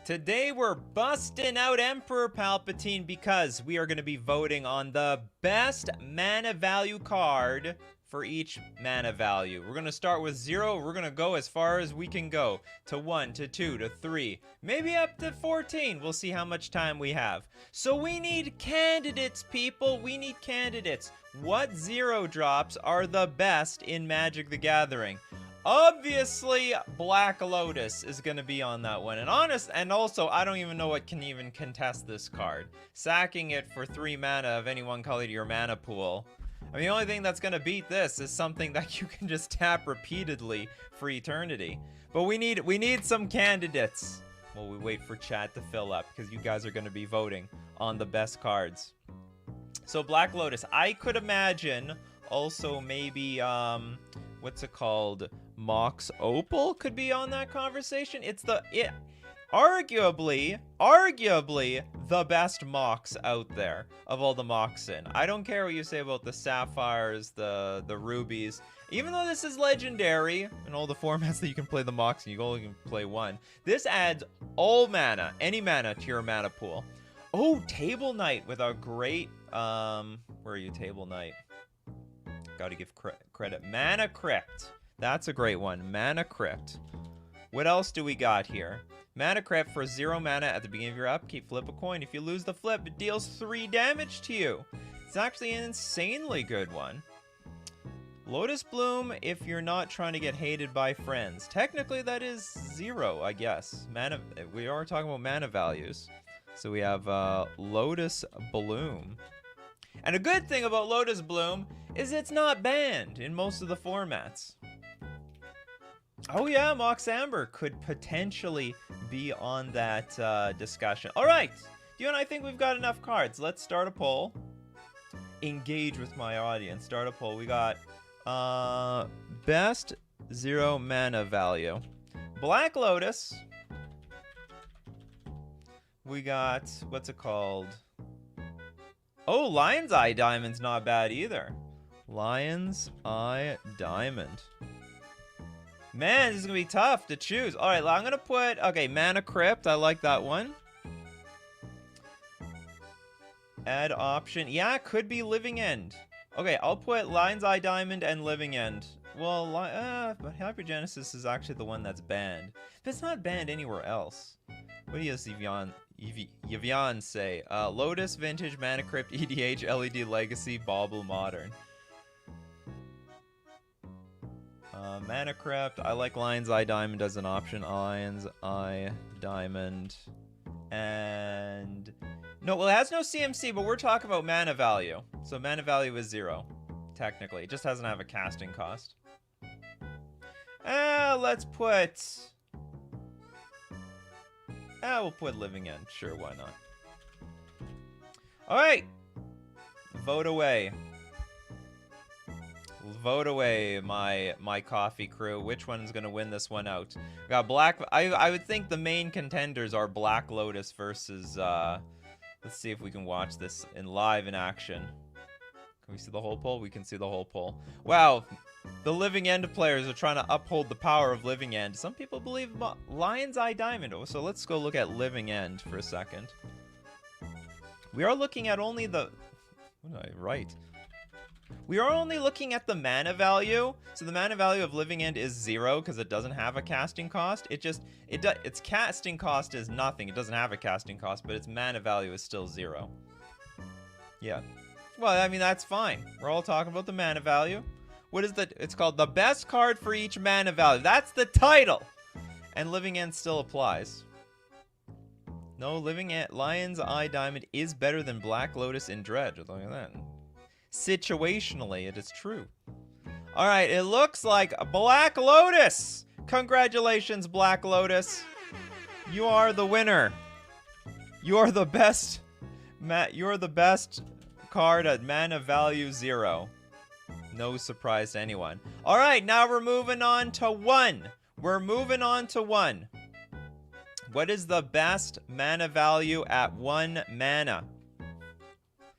Today we're busting out Emperor Palpatine because we are going to be voting on the best mana value card for each mana value. We're going to start with 0. We're going to go as far as we can go. To 1, to 2, to 3, maybe up to 14. We'll see how much time we have. So we need candidates, people. We need candidates. What 0 drops are the best in Magic the Gathering? Obviously, Black Lotus is going to be on that one. And also, I don't even know what can even contest this card. Sacking it for 3 mana of any one color to your mana pool. I mean, the only thing that's going to beat this is something that you can just tap repeatedly for eternity. But we need some candidates. Well, we wait for chat to fill up because you guys are going to be voting on the best cards. So Black Lotus, I could imagine also maybe, what's it called? Mox Opal could be on that conversation. Arguably the best Mox out there of all the Mox in. I don't care what you say about the Sapphires, the Rubies. Even though this is legendary in all the formats that you can play the Mox and you only can play one, this adds all mana, any mana to your mana pool. Oh, Table Knight with a great, where are you, Table Knight? Gotta give credit. Mana Crypt. That's a great one. Mana Crypt. What else do we got here? Mana Crypt for 0 mana at the beginning of your upkeep. Flip a coin. If you lose the flip, it deals 3 damage to you. It's actually an insanely good one. Lotus Bloom if you're not trying to get hated by friends. Technically, that is 0, I guess. We are talking about mana values. So we have Lotus Bloom. And a good thing about Lotus Bloom is it's not banned in most of the formats. Oh yeah, Mox Amber could potentially be on that discussion. All right, you and I think we've got enough cards. Let's start a poll. Engage with my audience. Start a poll. We got best 0 mana value. Black Lotus. We got, what's it called? Oh, Lion's Eye Diamond's not bad either. Lion's Eye Diamond. Man, this is going to be tough to choose. All right, I'm going to put, okay, Mana Crypt. I like that one. Add option. Yeah, it could be Living End. Okay, I'll put Lion's Eye Diamond and Living End. Well, but Hypergenesis is actually the one that's banned. But it's not banned anywhere else. What does Yvian say? Lotus, Vintage, Mana Crypt, EDH, LED Legacy, Bauble, Modern. Mana Crypt. I like Lion's Eye Diamond as an option. Lion's Eye Diamond. And... no, well, it has no CMC, but we're talking about mana value. So mana value is 0, technically. It just doesn't have a casting cost. Let's put... we'll put Living End. Sure, why not? All right. Vote away. Vote away, my coffee crew. Which one's going to win this one out? We got Black... I would think the main contenders are Black Lotus versus... let's see if we can watch this live in action. Can we see the whole poll? We can see the whole poll. Wow. The Living End players are trying to uphold the power of Living End. Some people believe Lion's Eye Diamond. So let's go look at Living End for a second. We are looking at only the... what did I write? We are only looking at the mana value. So the mana value of Living End is 0 because it doesn't have a casting cost. Its casting cost is nothing. It doesn't have a casting cost, but its mana value is still 0. Yeah. Well, I mean, that's fine. We're all talking about the mana value. What is it's called the best card for each mana value. That's the title. And Living End still applies. No, Lion's Eye Diamond is better than Black Lotus in Dredge. Look at that. Situationally, it is true. All right, it looks like Black Lotus. Congratulations, Black Lotus. You are the winner. You are the best. You're the best card at mana value 0. No surprise to anyone. All right, now we're moving on to 1. We're moving on to 1. What is the best mana value at 1 mana?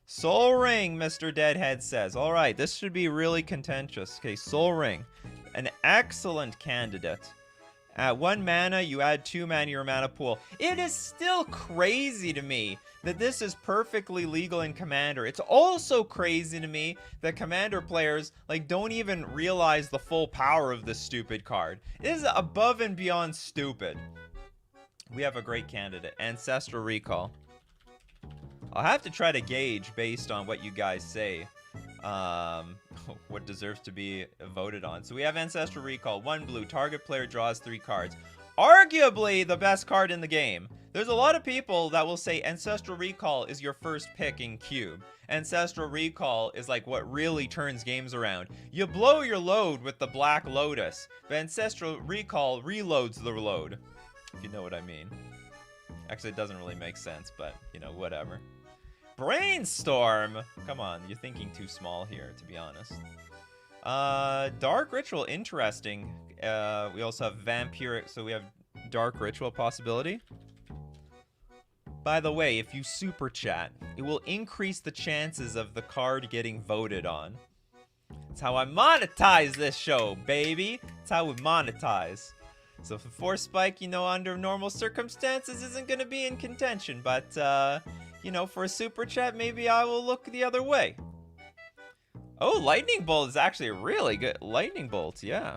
Soul Ring, Mr. Deadhead says. All right, this should be really contentious. Okay, Soul Ring, an excellent candidate. At 1 mana, you add 2 mana to your mana pool. It is still crazy to me that this is perfectly legal in Commander. It's also crazy to me that Commander players like don't even realize the full power of this stupid card. It is above and beyond stupid. We have a great candidate, Ancestral Recall. I'll have to try to gauge based on what you guys say. What deserves to be voted on. So we have Ancestral Recall. 1 blue. Target player draws 3 cards. Arguably the best card in the game. There's a lot of people that will say Ancestral Recall is your first pick in Cube. Ancestral Recall is like what really turns games around. You blow your load with the Black Lotus, but Ancestral Recall reloads the load. If you know what I mean. Actually, it doesn't really make sense, but, you know, whatever. Brainstorm! Come on, you're thinking too small here, to be honest. Dark Ritual, interesting. We also have Vampiric, so we have Dark Ritual possibility. By the way, if you super chat, it will increase the chances of the card getting voted on. It's how I monetize this show, baby! It's how we monetize. So for Force Spike, you know, under normal circumstances isn't going to be in contention, but, you know, for a super chat, maybe I will look the other way. Oh, Lightning Bolt is actually really good. Lightning Bolt, yeah.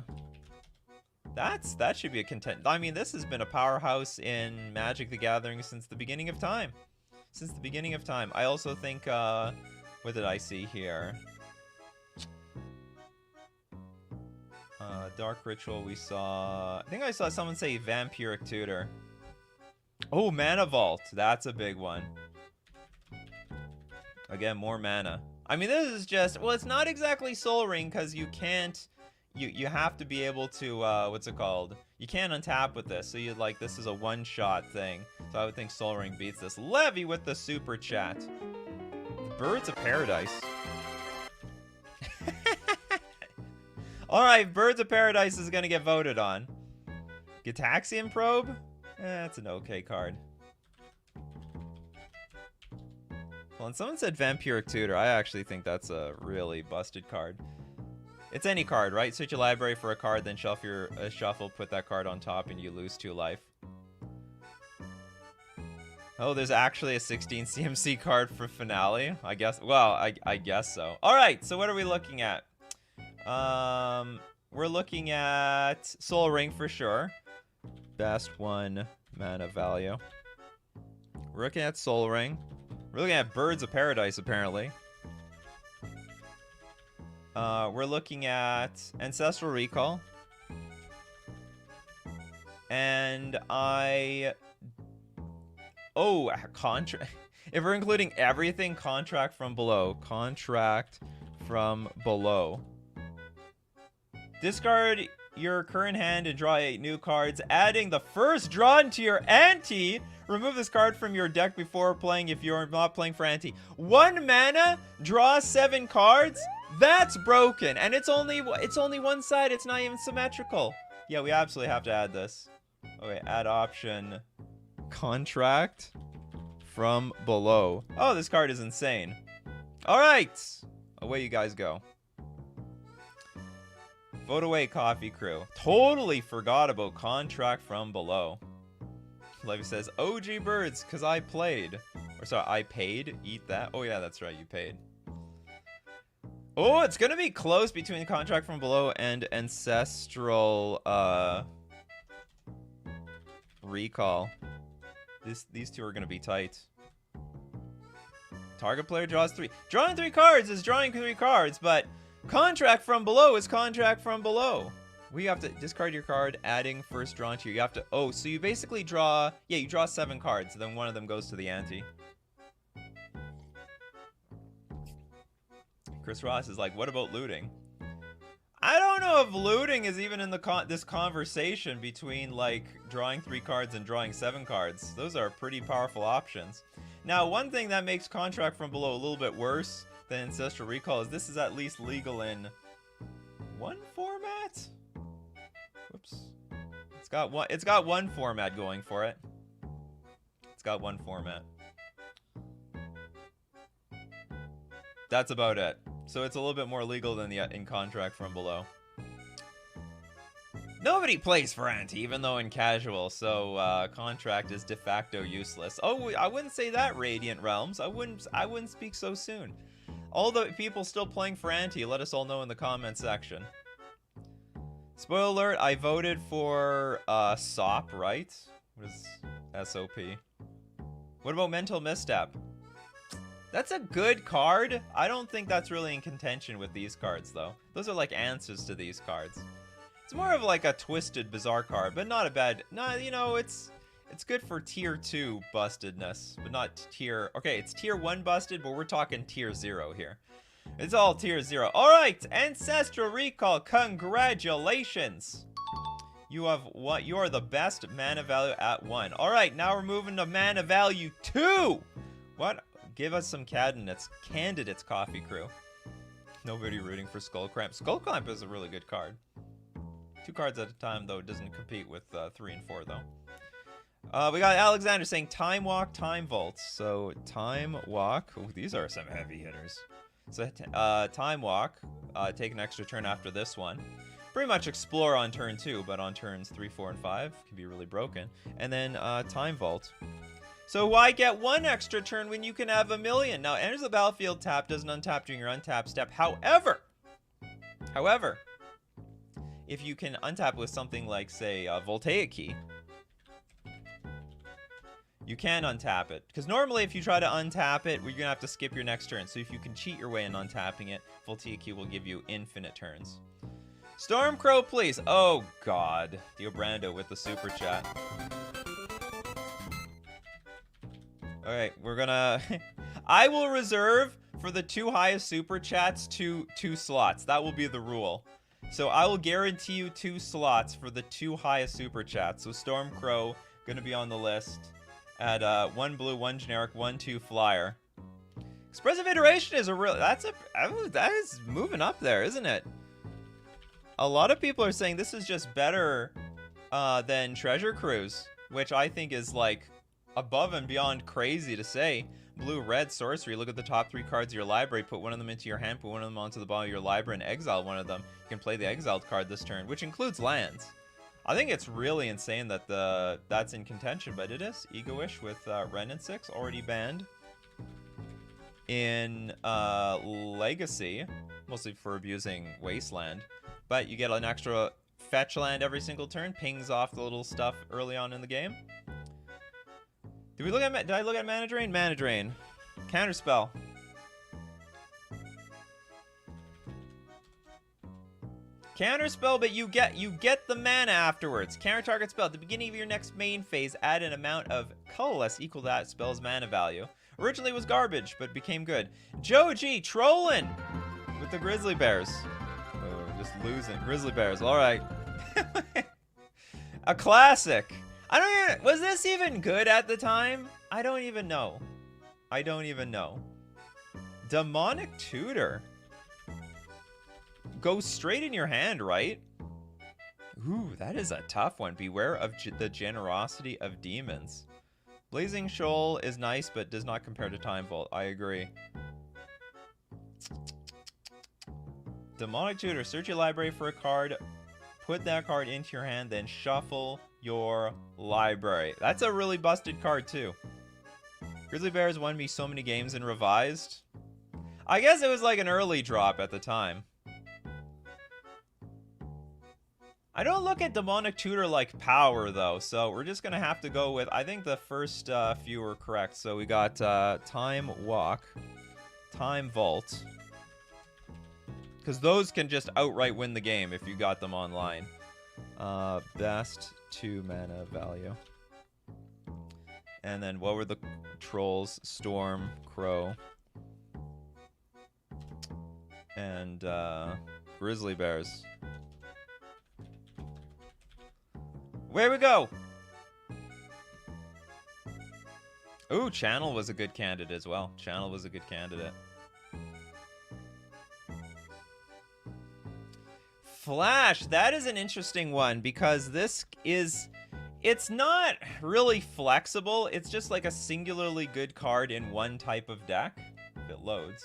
That should be a content. I mean, this has been a powerhouse in Magic the Gathering since the beginning of time. Since the beginning of time. I also think, what did I see here? Dark Ritual, we saw... I think I saw someone say Vampiric Tutor. Oh, Mana Vault. That's a big one. Again, more mana. I mean, this is just... Well, it's not exactly Soul Ring, because you can't... You have to be able to, what's it called? You can't untap with this, so you'd like, this is a one-shot thing. So I would think Soul Ring beats this. Levy with the super chat. Birds of Paradise. Alright, Birds of Paradise is gonna get voted on. Gitaxian Probe? That's an okay card. Well, and someone said Vampiric Tutor. I actually think that's a really busted card. It's any card, right? Search your library for a card, then shuffle your shuffle, put that card on top, and you lose 2 life. Oh, there's actually a 16 CMC card for Finale. I guess. Well, I guess so. All right. So what are we looking at? We're looking at Soul Ring for sure. Best 1 mana value. We're looking at Soul Ring. We're looking at Birds of Paradise, apparently. We're looking at Ancestral Recall. And oh, contract. If we're including everything, Contract from Below. Contract from Below. Discard your current hand and draw 8 new cards, adding the first drawn to your ante. Remove this card from your deck before playing if you're not playing for ante. 1 mana, draw 7 cards? That's broken, and it's only one side. It's not even symmetrical. Yeah, we absolutely have to add this. Okay, add option. Contract from Below. Oh, this card is insane. All right, away you guys go. Vote away, Coffee Crew. Totally forgot about Contract from Below. Levy says, OG Birds, because I played. Or sorry, I paid. Eat that. Oh, yeah, that's right. You paid. Oh, it's going to be close between Contract from Below and Ancestral Recall. These two are going to be tight. Target player draws 3. Drawing 3 cards is drawing 3 cards, but Contract from Below is Contract from Below. We have to discard your card, adding first drawn to you have to... Oh, so you basically draw... Yeah, you draw 7 cards, then one of them goes to the ante. Chris Ross is like, what about looting? I don't know if looting is even in the this conversation between, like, drawing 3 cards and drawing 7 cards. Those are pretty powerful options. Now, one thing that makes Contract from Below a little bit worse than Ancestral Recall is this is at least legal in one format? Whoops. It's got one format going for it. It's got one format. That's about it. So it's a little bit more legal than the in Contract from Below. Nobody plays Ferranti, even though in casual, so contract is de facto useless. Oh, I wouldn't say that, Radiant Realms. I wouldn't speak so soon. All the people still playing Ferranti, let us all know in the comment section. Spoiler alert, I voted for SOP, right? What is SOP? What about Mental Misstep? That's a good card. I don't think that's really in contention with these cards, though. Those are like answers to these cards. It's more of like a twisted, bizarre card, but not a bad... No, you know, it's good for tier 2 bustedness, but not tier... Okay, it's tier 1 busted, but we're talking tier 0 here. It's all tier 0. Alright, Ancestral Recall, congratulations! You are the best mana value at 1. Alright, now we're moving to mana value 2! What? Give us some candidates, Coffee Crew. Nobody rooting for Skullclamp. Skullclamp is a really good card. 2 cards at a time, though. It doesn't compete with 3 and 4, though. We got Alexander saying Time Walk, Time Vault. So, Time Walk. Ooh, these are some heavy hitters. So, Time Walk. Take an extra turn after this one. Pretty much Explore on turn 2, but on turns 3, 4, and 5 can be really broken. And then Time Vault. So why get 1 extra turn when you can have 1,000,000? Now, enters the battlefield tap, doesn't untap during your untap step. However, if you can untap with something like, say, Voltaic Key, you can untap it. Because normally if you try to untap it, you're going to have to skip your next turn. So if you can cheat your way in untapping it, Voltaic Key will give you infinite turns. Stormcrow, please. Oh, God. Dio Brando with the super chat. Alright, we're gonna... I will reserve for the 2 highest super chats 2 slots. That will be the rule. So I will guarantee you 2 slots for the 2 highest super chats. So Stormcrow gonna be on the list at 1 blue, 1 generic, 1 2 flyer. Expressive Iteration is a real... that is moving up there, isn't it? A lot of people are saying this is just better than Treasure Cruise, which I think is like above and beyond crazy to say. Blue, red, sorcery. Look at the top 3 cards of your library. Put one of them into your hand. Put one of them onto the bottom of your library and exile one of them. You can play the exiled card this turn, which includes lands. I think it's really insane that that's in contention, but it is. Egoish with Ren and 6, already banned in Legacy, mostly for abusing Wasteland. But you get an extra fetch land every single turn. Pings off the little stuff early on in the game. Did I look at Mana Drain? Mana Drain. Counterspell. Counterspell, but you get the mana afterwards. Counter target spell. At the beginning of your next main phase, add an amount of colorless equal to that spell's mana value. Originally was garbage, but became good. Joe G, trolling with the Grizzly Bears. Oh, just losing. Grizzly Bears, alright. A classic. Was this even good at the time? I don't even know. Demonic Tutor. Goes straight in your hand, right? Ooh, that is a tough one. Beware of the generosity of demons. Blazing Shoal is nice, but does not compare to Time Vault. I agree. Demonic Tutor. Search your library for a card. Put that card into your hand, then shuffle your library. That's a really busted card, too. Grizzly Bears won me so many games in Revised. I guess it was like an early drop at the time. I don't look at Demonic Tutor like power, though, so we're just going to have to go with... I think the first few were correct. So we got Time Walk, Time Vault, because those can just outright win the game if you got them online. Best 2 mana value. And then what were the trolls? Storm, Crow, and Grizzly Bears. Where we go? Ooh, Channel was a good candidate as well. Channel was a good candidate. Flash, that is an interesting one because this is... It's not really flexible. It's just like a singularly good card in one type of deck. If it loads.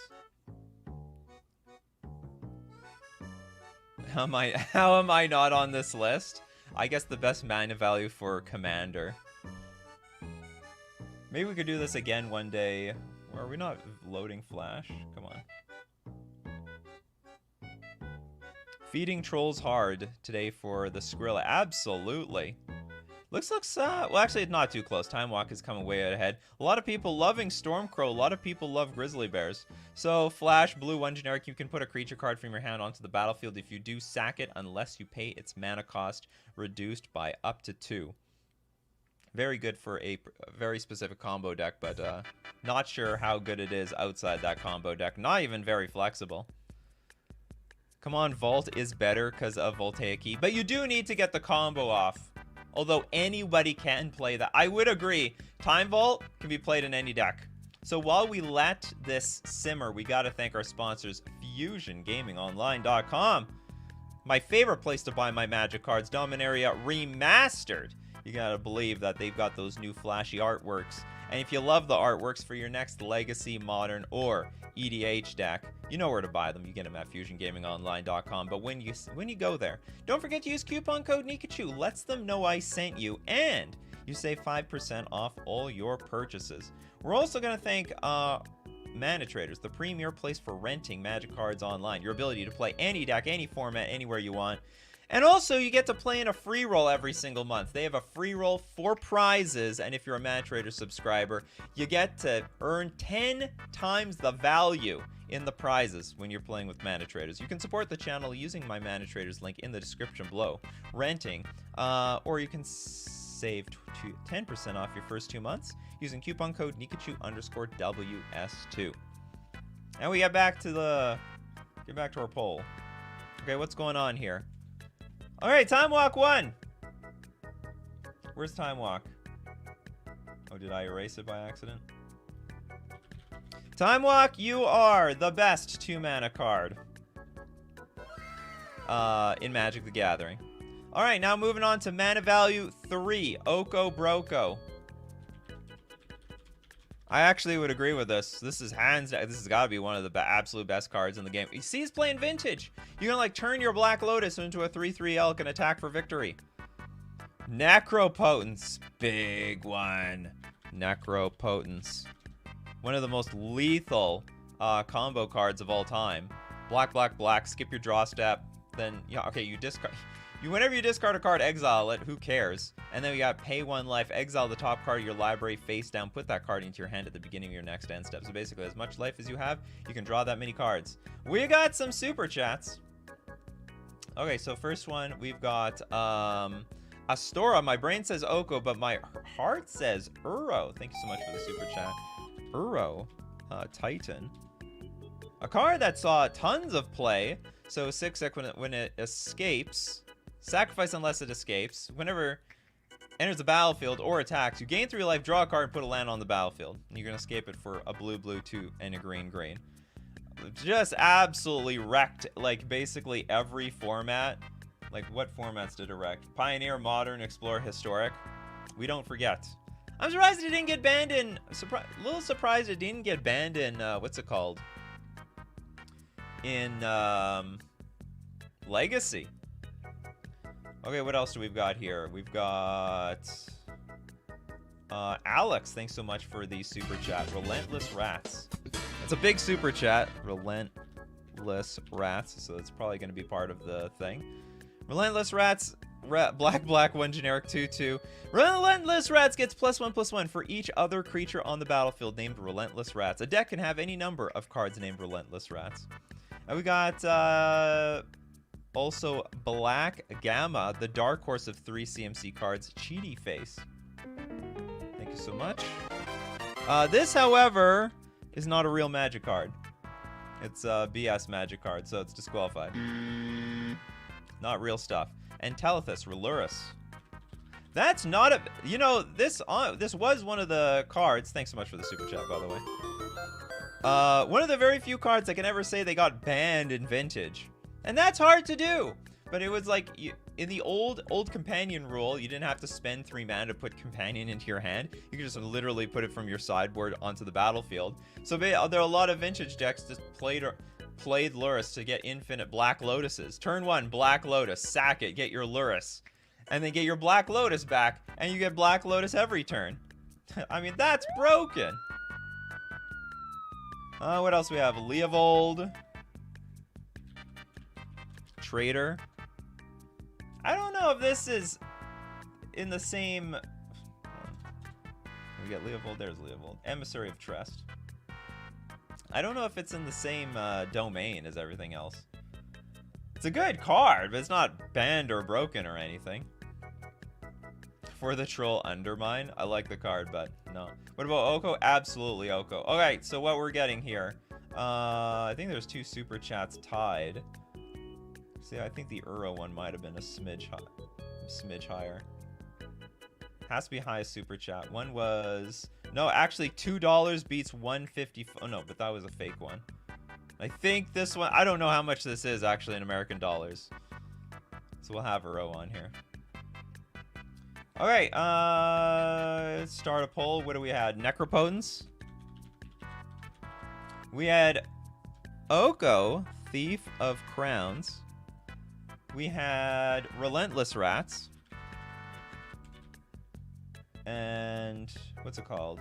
How am I not on this list? I guess the best mana value for Commander. Maybe we could do this again one day. Are we not loading Flash? Come on. Feeding trolls hard today for the Skrilla. Absolutely. Looks, well, actually, it's not too close. Time Walk is coming way ahead. A lot of people loving Stormcrow. A lot of people love Grizzly Bears. So, Flash, blue, 1 generic. You can put a creature card from your hand onto the battlefield. If you do, sack it unless you pay its mana cost reduced by up to 2. Very good for a very specific combo deck, but not sure how good it is outside that combo deck. Not even very flexible. Come on, Vault is better because of Voltaic Key. But you do need to get the combo off. Although anybody can play that. I would agree. Time Vault can be played in any deck. So while we let this simmer, we got to thank our sponsors, FusionGamingOnline.com. My favorite place to buy my Magic cards, Dominaria Remastered. You got to believe that they've got those new flashy artworks. And if you love the artworks for your next Legacy, Modern, or EDH deck, you know where to buy them. You get them at FusionGamingOnline.com. But when you go there, don't forget to use coupon code Nikachu. Lets them know I sent you, and you save 5% off all your purchases. We're also going to thank Mana Traders, the premier place for renting Magic cards online. Your ability to play any deck, any format, anywhere you want. And also, you get to play in a free roll every single month. They have a free roll for prizes, and if you're a Mana Trader subscriber, you get to earn 10 times the value in the prizes when you're playing with Mana Traders. You can support the channel using my Mana Traders link in the description below, renting, or you can save 10% off your first 2 months using coupon code Nikachu_WS2. And we get back to our poll. Okay, what's going on here? All right, Time Walk won. Where's Time Walk? Oh, did I erase it by accident? Time Walk, you are the best 2-mana card in Magic the Gathering. All right, now moving on to mana value 3, Oko Broko. I actually would agree with this. This is hands down. This has got to be one of the absolute best cards in the game. You see, he's playing Vintage. You're going to, like, turn your Black Lotus into a 3/3 elk and attack for victory. Necropotence. Big one. Necropotence. One of the most lethal combo cards of all time. Black, black, black. Skip your draw step. Then, yeah, okay, you discard... Whenever you discard a card, exile it. Who cares? And then we got pay 1 life, exile the top card of your library face down, put that card into your hand at the beginning of your next end step. So basically, as much life as you have, you can draw that many cards. We got some super chats. Okay, so first one, we've got Astora. My brain says Oko, but my heart says Uro. Thank you so much for the super chat. Uro, Titan. A card that saw tons of play. So 6-6 when it escapes. Sacrifice unless it escapes. Whenever enters the battlefield or attacks, you gain 3 life, draw a card, and put a land on the battlefield. And you're going to escape it for a blue, blue, 2, and a green, green. Just absolutely wrecked, like, basically every format. Like, what formats did it wreck? Pioneer, Modern, Explorer, Historic. We don't forget. I'm surprised it didn't get banned in... a little surprised it didn't get banned in... what's it called? In, Legacy. Okay, what else do we've got here? We've got Alex, thanks so much for the super chat. Relentless Rats. It's a big super chat. Relentless Rats, so it's probably going to be part of the thing. Relentless Rats, black, black, 1 generic, 2/2. Relentless Rats gets +1/+1 for each other creature on the battlefield named Relentless Rats. A deck can have any number of cards named Relentless Rats. And we got... also, Black Gamma, the dark horse of 3 CMC cards, Cheaty Face. Thank you so much. This, however, is not a real Magic card. It's a BS Magic card, so it's disqualified. Not real stuff. And Telethus, Relurus. That's not a... You know, this was one of the cards... Thanks so much for the super chat, by the way. One of the very few cards I can ever say they got banned in Vintage. And that's hard to do. But it was like, in the old companion rule, you didn't have to spend 3 mana to put companion into your hand. You could just literally put it from your sideboard onto the battlefield. So there are a lot of vintage decks that played Lurrus to get infinite Black Lotuses. Turn 1, Black Lotus, sack it, get your Lurrus, and then get your Black Lotus back, and you get Black Lotus every turn. I mean, that's broken. What else we have? Leovold. Trader. I don't know if this is in the same... We got Leovold, there's Leovold. Emissary of Trust. I don't know if it's in the same domain as everything else. It's a good card, but it's not banned or broken or anything. For the Troll Undermine. I like the card, but no. What about Oko? Absolutely Oko. Okay, so what we're getting here. I think there's 2 super chats tied. See, I think the Uro one might have been a smidge higher. Has to be highest super chat. One was... No, actually, $2 beats $1.50. Oh, no, but that was a fake one. I think this one... I don't know how much this is, actually, in American dollars. So we'll have Uro on here. Alright, let's start a poll. What do we had? Necropotence. We had Oko, Thief of Crowns. We had Relentless Rats. And what's it called?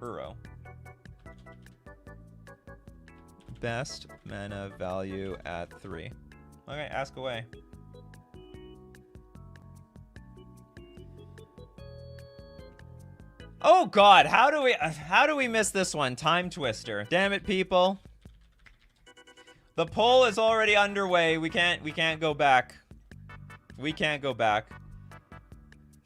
Uro. Best mana value at 3. Okay, ask away. Oh God, how do we miss this one? Time Twister. Damn it, people. The poll is already underway. We can't go back. We can't go back.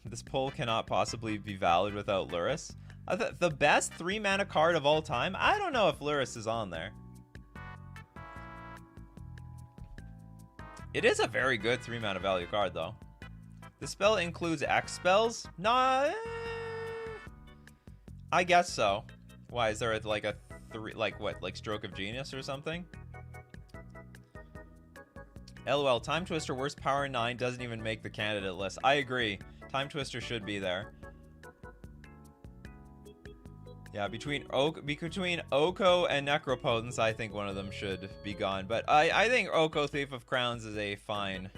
This poll cannot possibly be valid without Lurrus. The best 3 mana card of all time? I don't know if Lurrus is on there. It is a very good 3 mana value card, though. The spell includes X spells? Nah, I guess so. Why, is there like a 3, like what, like Stroke of Genius or something? LOL, Time Twister worst power 9 doesn't even make the candidate list. I agree. Time Twister should be there. Yeah, between Oko and Necropotence, I think one of them should be gone. But I think Oko, Thief of Crowns is a fine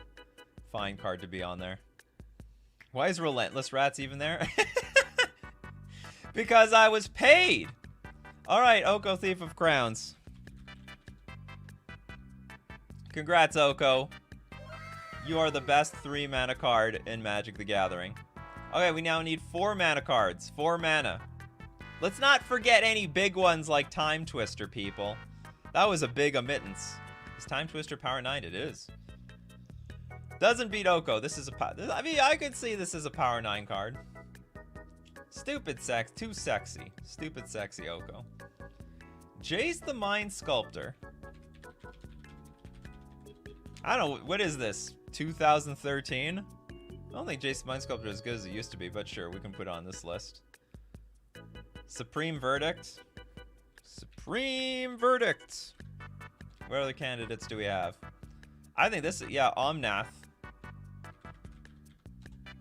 card to be on there. Why is Relentless Rats even there? Because I was paid! Alright, Oko, Thief of Crowns. Congrats, Oko. You are the best 3 mana card in Magic the Gathering. Okay, we now need 4 mana cards. 4 mana. Let's not forget any big ones like Time Twister, people. That was a big omittance. Is Time Twister power 9? It is. Doesn't beat Oko. This is a I mean, I could see this as a power 9 card. Stupid sex. Too sexy. Stupid sexy Oko. Jace the Mind Sculptor. I don't know. What is this? 2013? I don't think Jace the Mind Sculptor is as good as it used to be, but sure, we can put it on this list. Supreme Verdict. Supreme Verdict. What other candidates do we have? I think this, yeah, Omnath.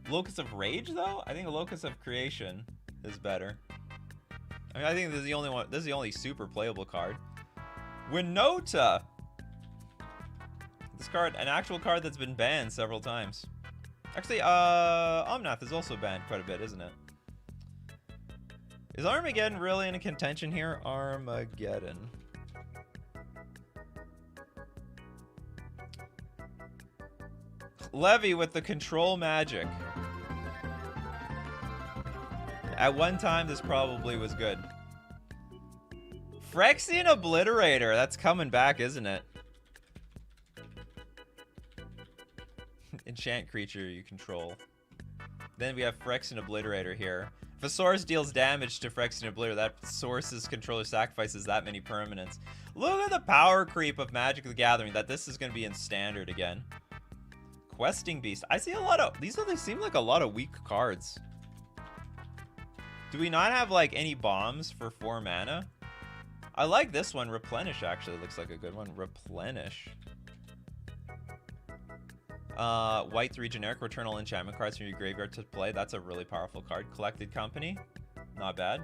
Locus of Rage, though? I think a Locus of Creation is better. I mean, I think this is the only one. This is the only super playable card. Winota. This card, an actual card that's been banned several times. Actually, Omnath is also banned quite a bit, isn't it? Is Armageddon really in contention here? Armageddon. Levy with the control magic. At one time, this probably was good. Phyrexian Obliterator. That's coming back, isn't it? Enchant creature you control. Then we have Phyrexian Obliterator here. If a source deals damage to Phyrexian Obliterator, that source's controller sacrifices that many permanents. Look at the power creep of Magic the Gathering, that this is going to be in standard again. Questing Beast. I see a lot of... They seem like a lot of weak cards. Do we not have, like, any bombs for 4 mana? I like this one. Replenish actually looks like a good one. Replenish. White 3 generic. Return all enchantment cards from your graveyard to play. That's a really powerful card. Collected Company. Not bad.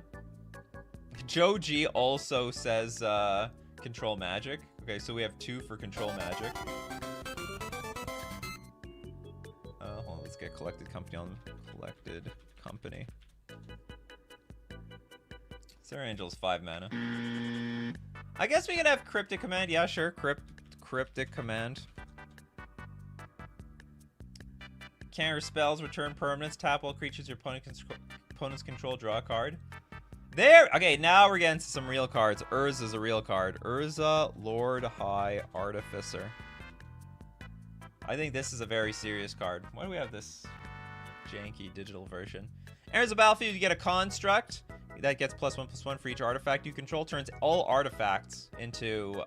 Joe G also says Control Magic. Okay, so we have 2 for Control Magic. Hold on, let's get Collected Company on Collected Company. Sarah Angel's 5 mana. I guess we could have Cryptic Command. Yeah, sure. Cryptic Command. Counter spells, return permanents, tap all creatures your opponents control, draw a card. There! Okay, now we're getting to some real cards. Urza's a real card. Urza, Lord High Artificer. I think this is a very serious card. Why do we have this janky digital version? Enters the battlefield, you get a construct. That gets +1/+1 for each artifact you control. Turns all artifacts into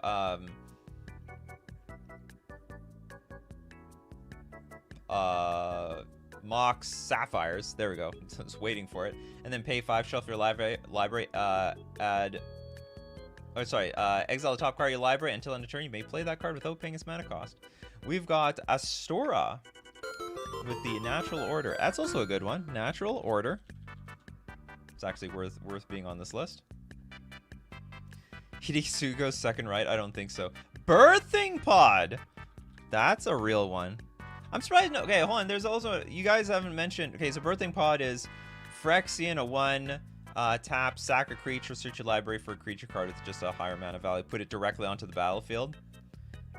Mox Sapphires. There we go. I was waiting for it. And then pay 5, shuffle your library, exile the top card of your library. Until end of turn, you may play that card without paying its mana cost. We've got Astora with the Natural Order. That's also a good one. Natural Order. It's actually worth being on this list. Hidetsugo's second right? I don't think so. Birthing Pod! That's a real one. I'm surprised. No, okay, hold on. There's also, you guys haven't mentioned. Okay, so Birthing Pod is Phyrexian, a 1, tap, sack a creature, search your library for a creature card with just a higher mana value, put it directly onto the battlefield.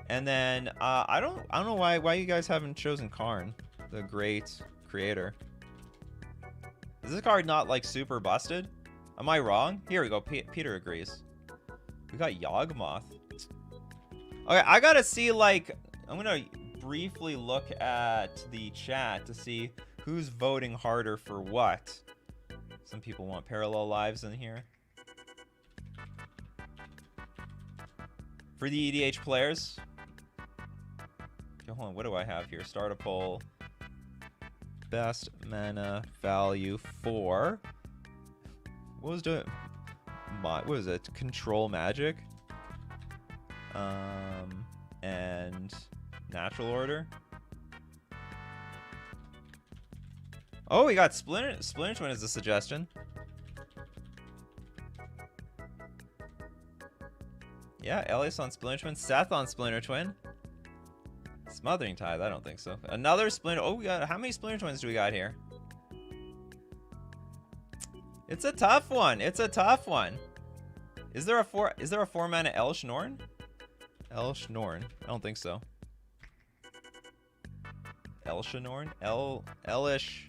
And then I don't know why you guys haven't chosen Karn, the great creator. Is this card not like super busted? Am I wrong? Here we go. Peter agrees. We got Yawgmoth. Okay, I gotta see, like, I'm gonna briefly look at the chat to see who's voting harder for what. Some people want Parallel Lives in here. For the EDH players. Okay, hold on, what do I have here? Start a poll. Best mana value for... What was doing? What was it? Control Magic. And Natural Order. Oh, we got Splinter Twin as a suggestion. Yeah, Elias on Splinter Twin. Seth on Splinter Twin. Smothering Tithe, I don't think so. Another Splinter. Oh, we got, how many Splinter Twins do we got here? It's a tough one. It's a tough one. Is there a 4 mana Elsh Norn? Elsh Norn. I don't think so. Elshanorn? Elish.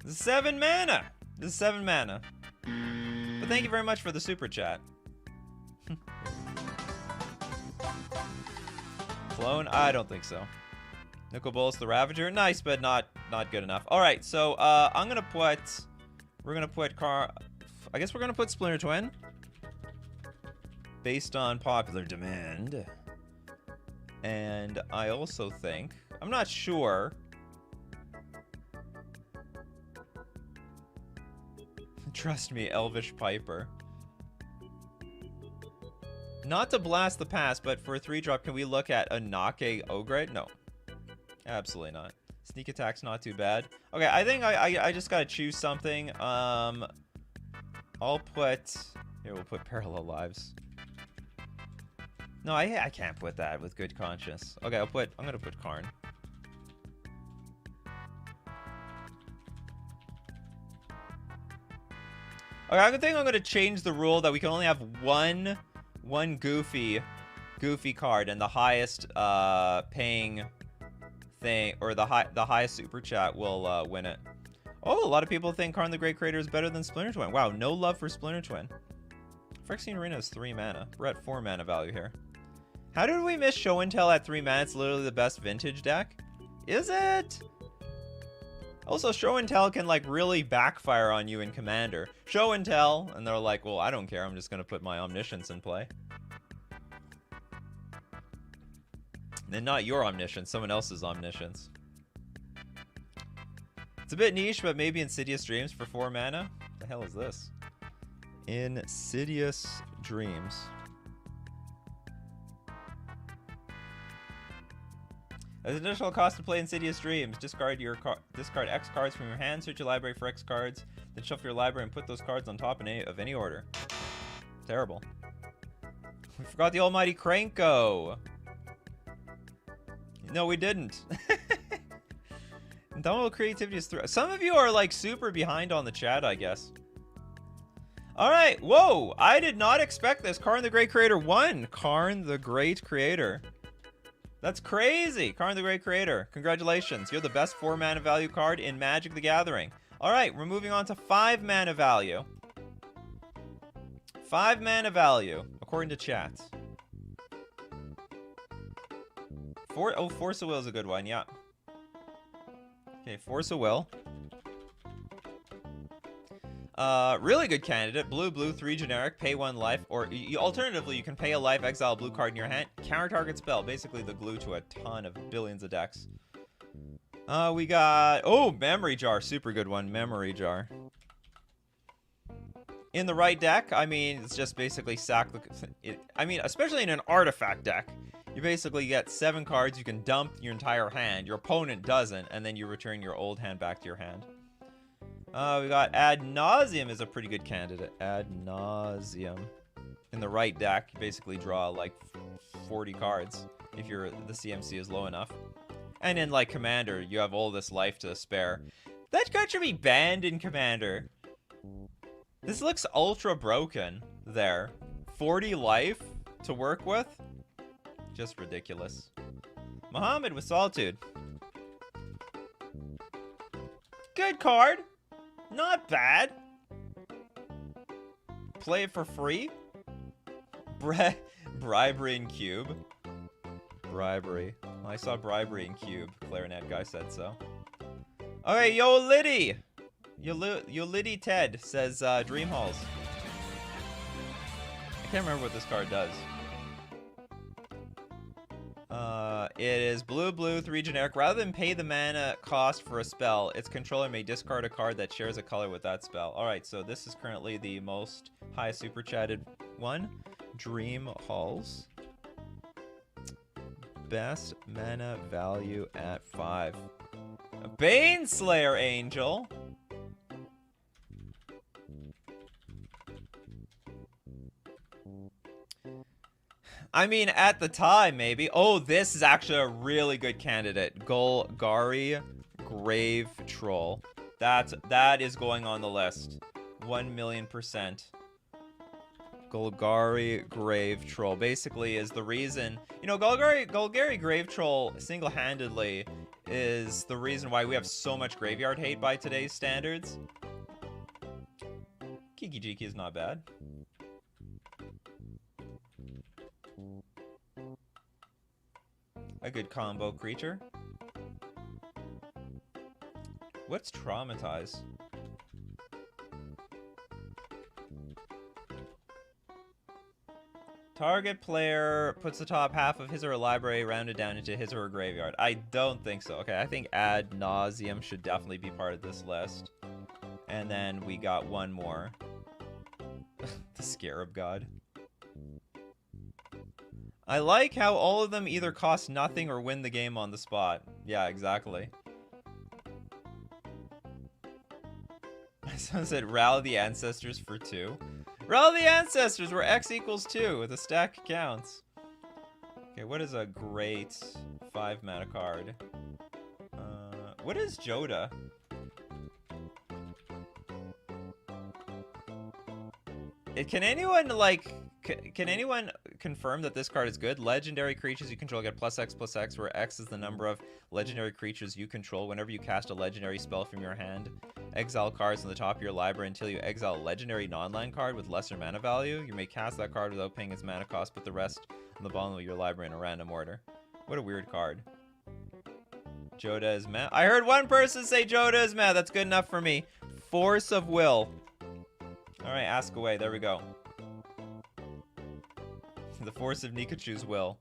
This is 7 mana. This is 7 mana. But thank you very much for the super chat. Clone? I don't think so. Nicol Bolas the Ravager? Nice, but not good enough. Alright, so I'm gonna put... We're gonna put I guess we're gonna put Splinter Twin. Based on popular demand. And I also think... I'm not sure... Trust me, Elvish Piper. Not to blast the past, but for a 3-drop, can we look at a Nake Ogre? No. Absolutely not. Sneak attack's not too bad. Okay, I think I just gotta choose something. I'll put... Here, we'll put Parallel Lives. No, I can't put that with good conscience. Okay, I'm gonna put Karn. Okay, I think I'm gonna change the rule that we can only have one goofy card, and the highest paying thing, or the highest super chat will win it. Oh, a lot of people think Karn the Great Creator is better than Splinter Twin. Wow, no love for Splinter Twin. Phyrexian Arena is 3 mana. We're at 4 mana value here. How did we miss Show and Tell at 3 mana? It's literally the best vintage deck. Is it? Also, Show and Tell can, like, really backfire on you in Commander. Show and Tell, and they're like, well, I don't care. I'm just going to put my Omniscience in play. And not your Omniscience, someone else's Omniscience. It's a bit niche, but maybe Insidious Dreams for 4 mana. hell is this? Insidious Dreams. As an additional cost to play Insidious Dreams, discard X cards from your hand, search your library for X cards, then shuffle your library and put those cards on top of any order. Terrible. We forgot the almighty Cranko. No, we didn't. Indomitable creativity is through. Some of you are like super behind on the chat, I guess. All right. Whoa. I did not expect this. Karn the Great Creator won. Karn the Great Creator. That's crazy. Karn the Great Creator. Congratulations. You're the best 4 mana value card in Magic the Gathering. All right. We're moving on to 5 mana value. 5 mana value, according to chat. Force of Will is a good one, yeah. Okay, Force of Will. Really good candidate. Blue, 3 generic, pay 1 life, or alternatively, you can pay a life, exile a blue card in your hand, counter target spell. Basically, the glue to a ton of billions of decks. We got Memory Jar, super good one, Memory Jar. In the right deck, I mean, it's just basically sack the... I mean, especially in an artifact deck, you basically get 7 cards, you can dump your entire hand, your opponent doesn't, and then you return your old hand back to your hand. We got Ad Nauseam is a pretty good candidate. Ad Nauseam. In the right deck, you basically draw like 40 cards if the CMC is low enough. And in like Commander, you have all this life to spare. That card should be banned in Commander. This looks ultra broken there. 40 life to work with? Just ridiculous. Muhammad with Solitude. Good card. Not bad. Play it for free. Bribery in Cube. Bribery. I saw bribery in Cube. Clarinet guy said so. Okay, yo Liddy. Yo Liddy Ted says Dream Halls. I can't remember what this card does. It is blue, 3 generic. Rather than pay the mana cost for a spell, its controller may discard a card that shares a color with that spell. Alright, so this is currently the most high super chatted one. Dream Halls. Best mana value at 5. A Baneslayer Angel. I mean, at the time, maybe. Oh, this is actually a really good candidate. Golgari Grave Troll. That is going on the list. 1,000,000%. Golgari Grave Troll basically is the reason. You know, Golgari Grave Troll single-handedly is the reason why we have so much graveyard hate by today's standards. Kiki Jiki is not bad. A good combo creature. What's Traumatize? Target player puts the top half of his or her library rounded down into his or her graveyard. I don't think so. Okay, I think Ad Nauseam should definitely be part of this list. And then we got one more. The Scarab God. I like how all of them either cost nothing or win the game on the spot. Yeah, exactly. Someone said Rally the Ancestors for 2. Rally the Ancestors where X equals 2 with a stack counts. Okay, what is a great 5 mana card? What is Joda? Can anyone can anyone confirm that this card is good? Legendary creatures you control get +X/+X, where X is the number of legendary creatures you control. Whenever you cast a legendary spell from your hand, exile cards on the top of your library until you exile a legendary non-land card with lesser mana value. You may cast that card without paying its mana cost, put the rest on the bottom of your library in a random order. What a weird card. Joda is meh. I heard one person say Joda is meh. That's good enough for me. Force of Will. Alright, ask away. There we go. The force of Nikachu's will.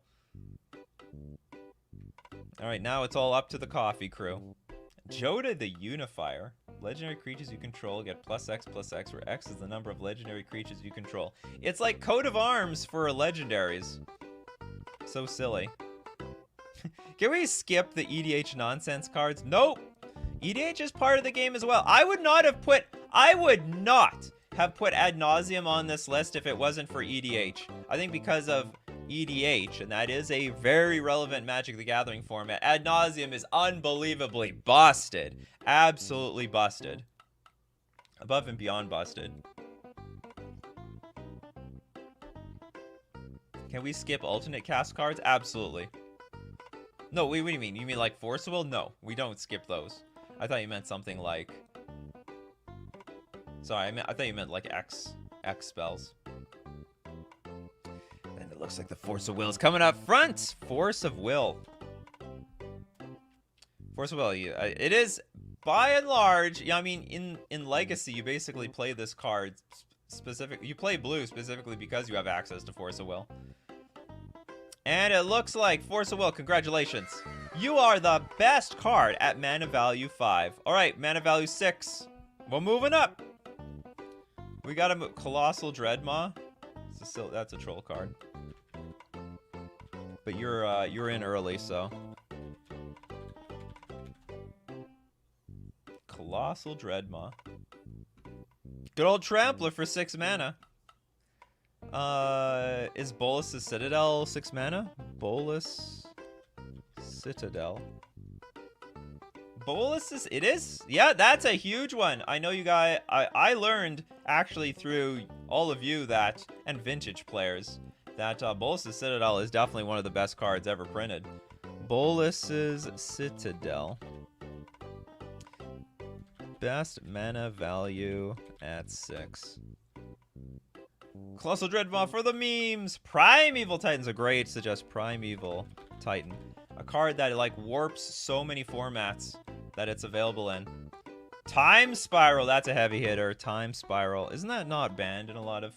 Alright, now it's all up to the coffee crew. Joda the Unifier. Legendary creatures you control get +X+X, where X is the number of legendary creatures you control. It's like coat of arms for legendaries. So silly. Can we skip the EDH nonsense cards? Nope. EDH is part of the game as well. I would not have put Ad Nauseam on this list if it wasn't for EDH. I think because of EDH, and that is a very relevant Magic the Gathering format, Ad Nauseam is unbelievably busted. Absolutely busted. Above and beyond busted. Can we skip alternate cast cards? Absolutely. No, wait, what do you mean? You mean like Force of Will? No, we don't skip those. I thought you meant something like... Sorry, I thought you meant like X spells. And it looks like the Force of Will is coming up front. Force of Will. Force of Will, it is, by and large, yeah, I mean, in Legacy, you basically play this card you play blue specifically because you have access to Force of Will. And it looks like Force of Will, congratulations. You are the best card at mana value 5. All right, mana value 6. We're moving up. We got a Colossal Dreadmaw. That's a troll card. But you're in early, so. Colossal Dreadmaw. Good old Trampler for 6 mana. Is Bolas' Citadel 6 mana? Bolas Citadel. Bolas it is? Yeah, that's a huge one. I know you guys, I learned actually through all of you that, and vintage players, that Bolas' Citadel is definitely one of the best cards ever printed. Bolas' Citadel. Best mana value at 6. Colossal Dreadmaw for the memes. Primeval Titan's a great suggest. Primeval Titan. A card that like warps so many formats that it's available in. Time Spiral, that's a heavy hitter. Time Spiral. Isn't that not banned in a lot of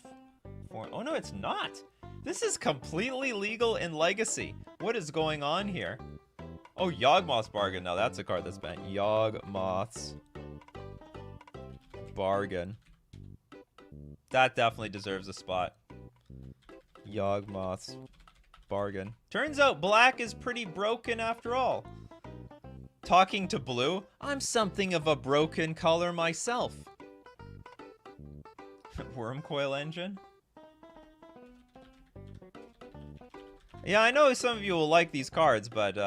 form? Oh no, it's not. This is completely legal in Legacy. What is going on here? Oh, Yawgmoth's Bargain. Now that's a card that's banned. Yawgmoth's Bargain. That definitely deserves a spot. Yawgmoth's Bargain. Turns out black is pretty broken after all. Talking to blue, I'm something of a broken color myself. Wormcoil Engine? Yeah, I know some of you will like these cards, but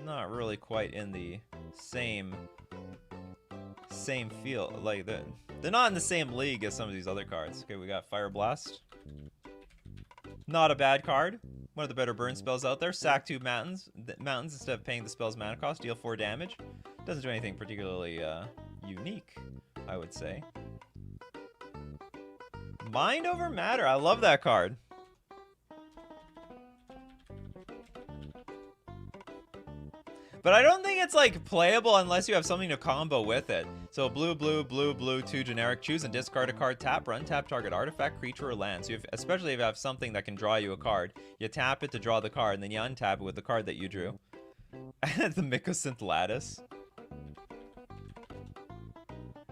not really quite in the same feel. Like they're not in the same league as some of these other cards. Okay, we got Fire Blast. Not a bad card. One of the better burn spells out there. Sack 2 mountains instead of paying the spell's mana cost. Deal 4 damage. Doesn't do anything particularly unique, I would say. Mind over Matter. I love that card. But I don't think it's like playable unless you have something to combo with it. So blue, blue, blue, blue, 2 generic. Choose and discard a card. Tap or untap target artifact, creature, or land. So especially if you have something that can draw you a card, you tap it to draw the card, and then you untap it with the card that you drew. The Mycosynth Lattice.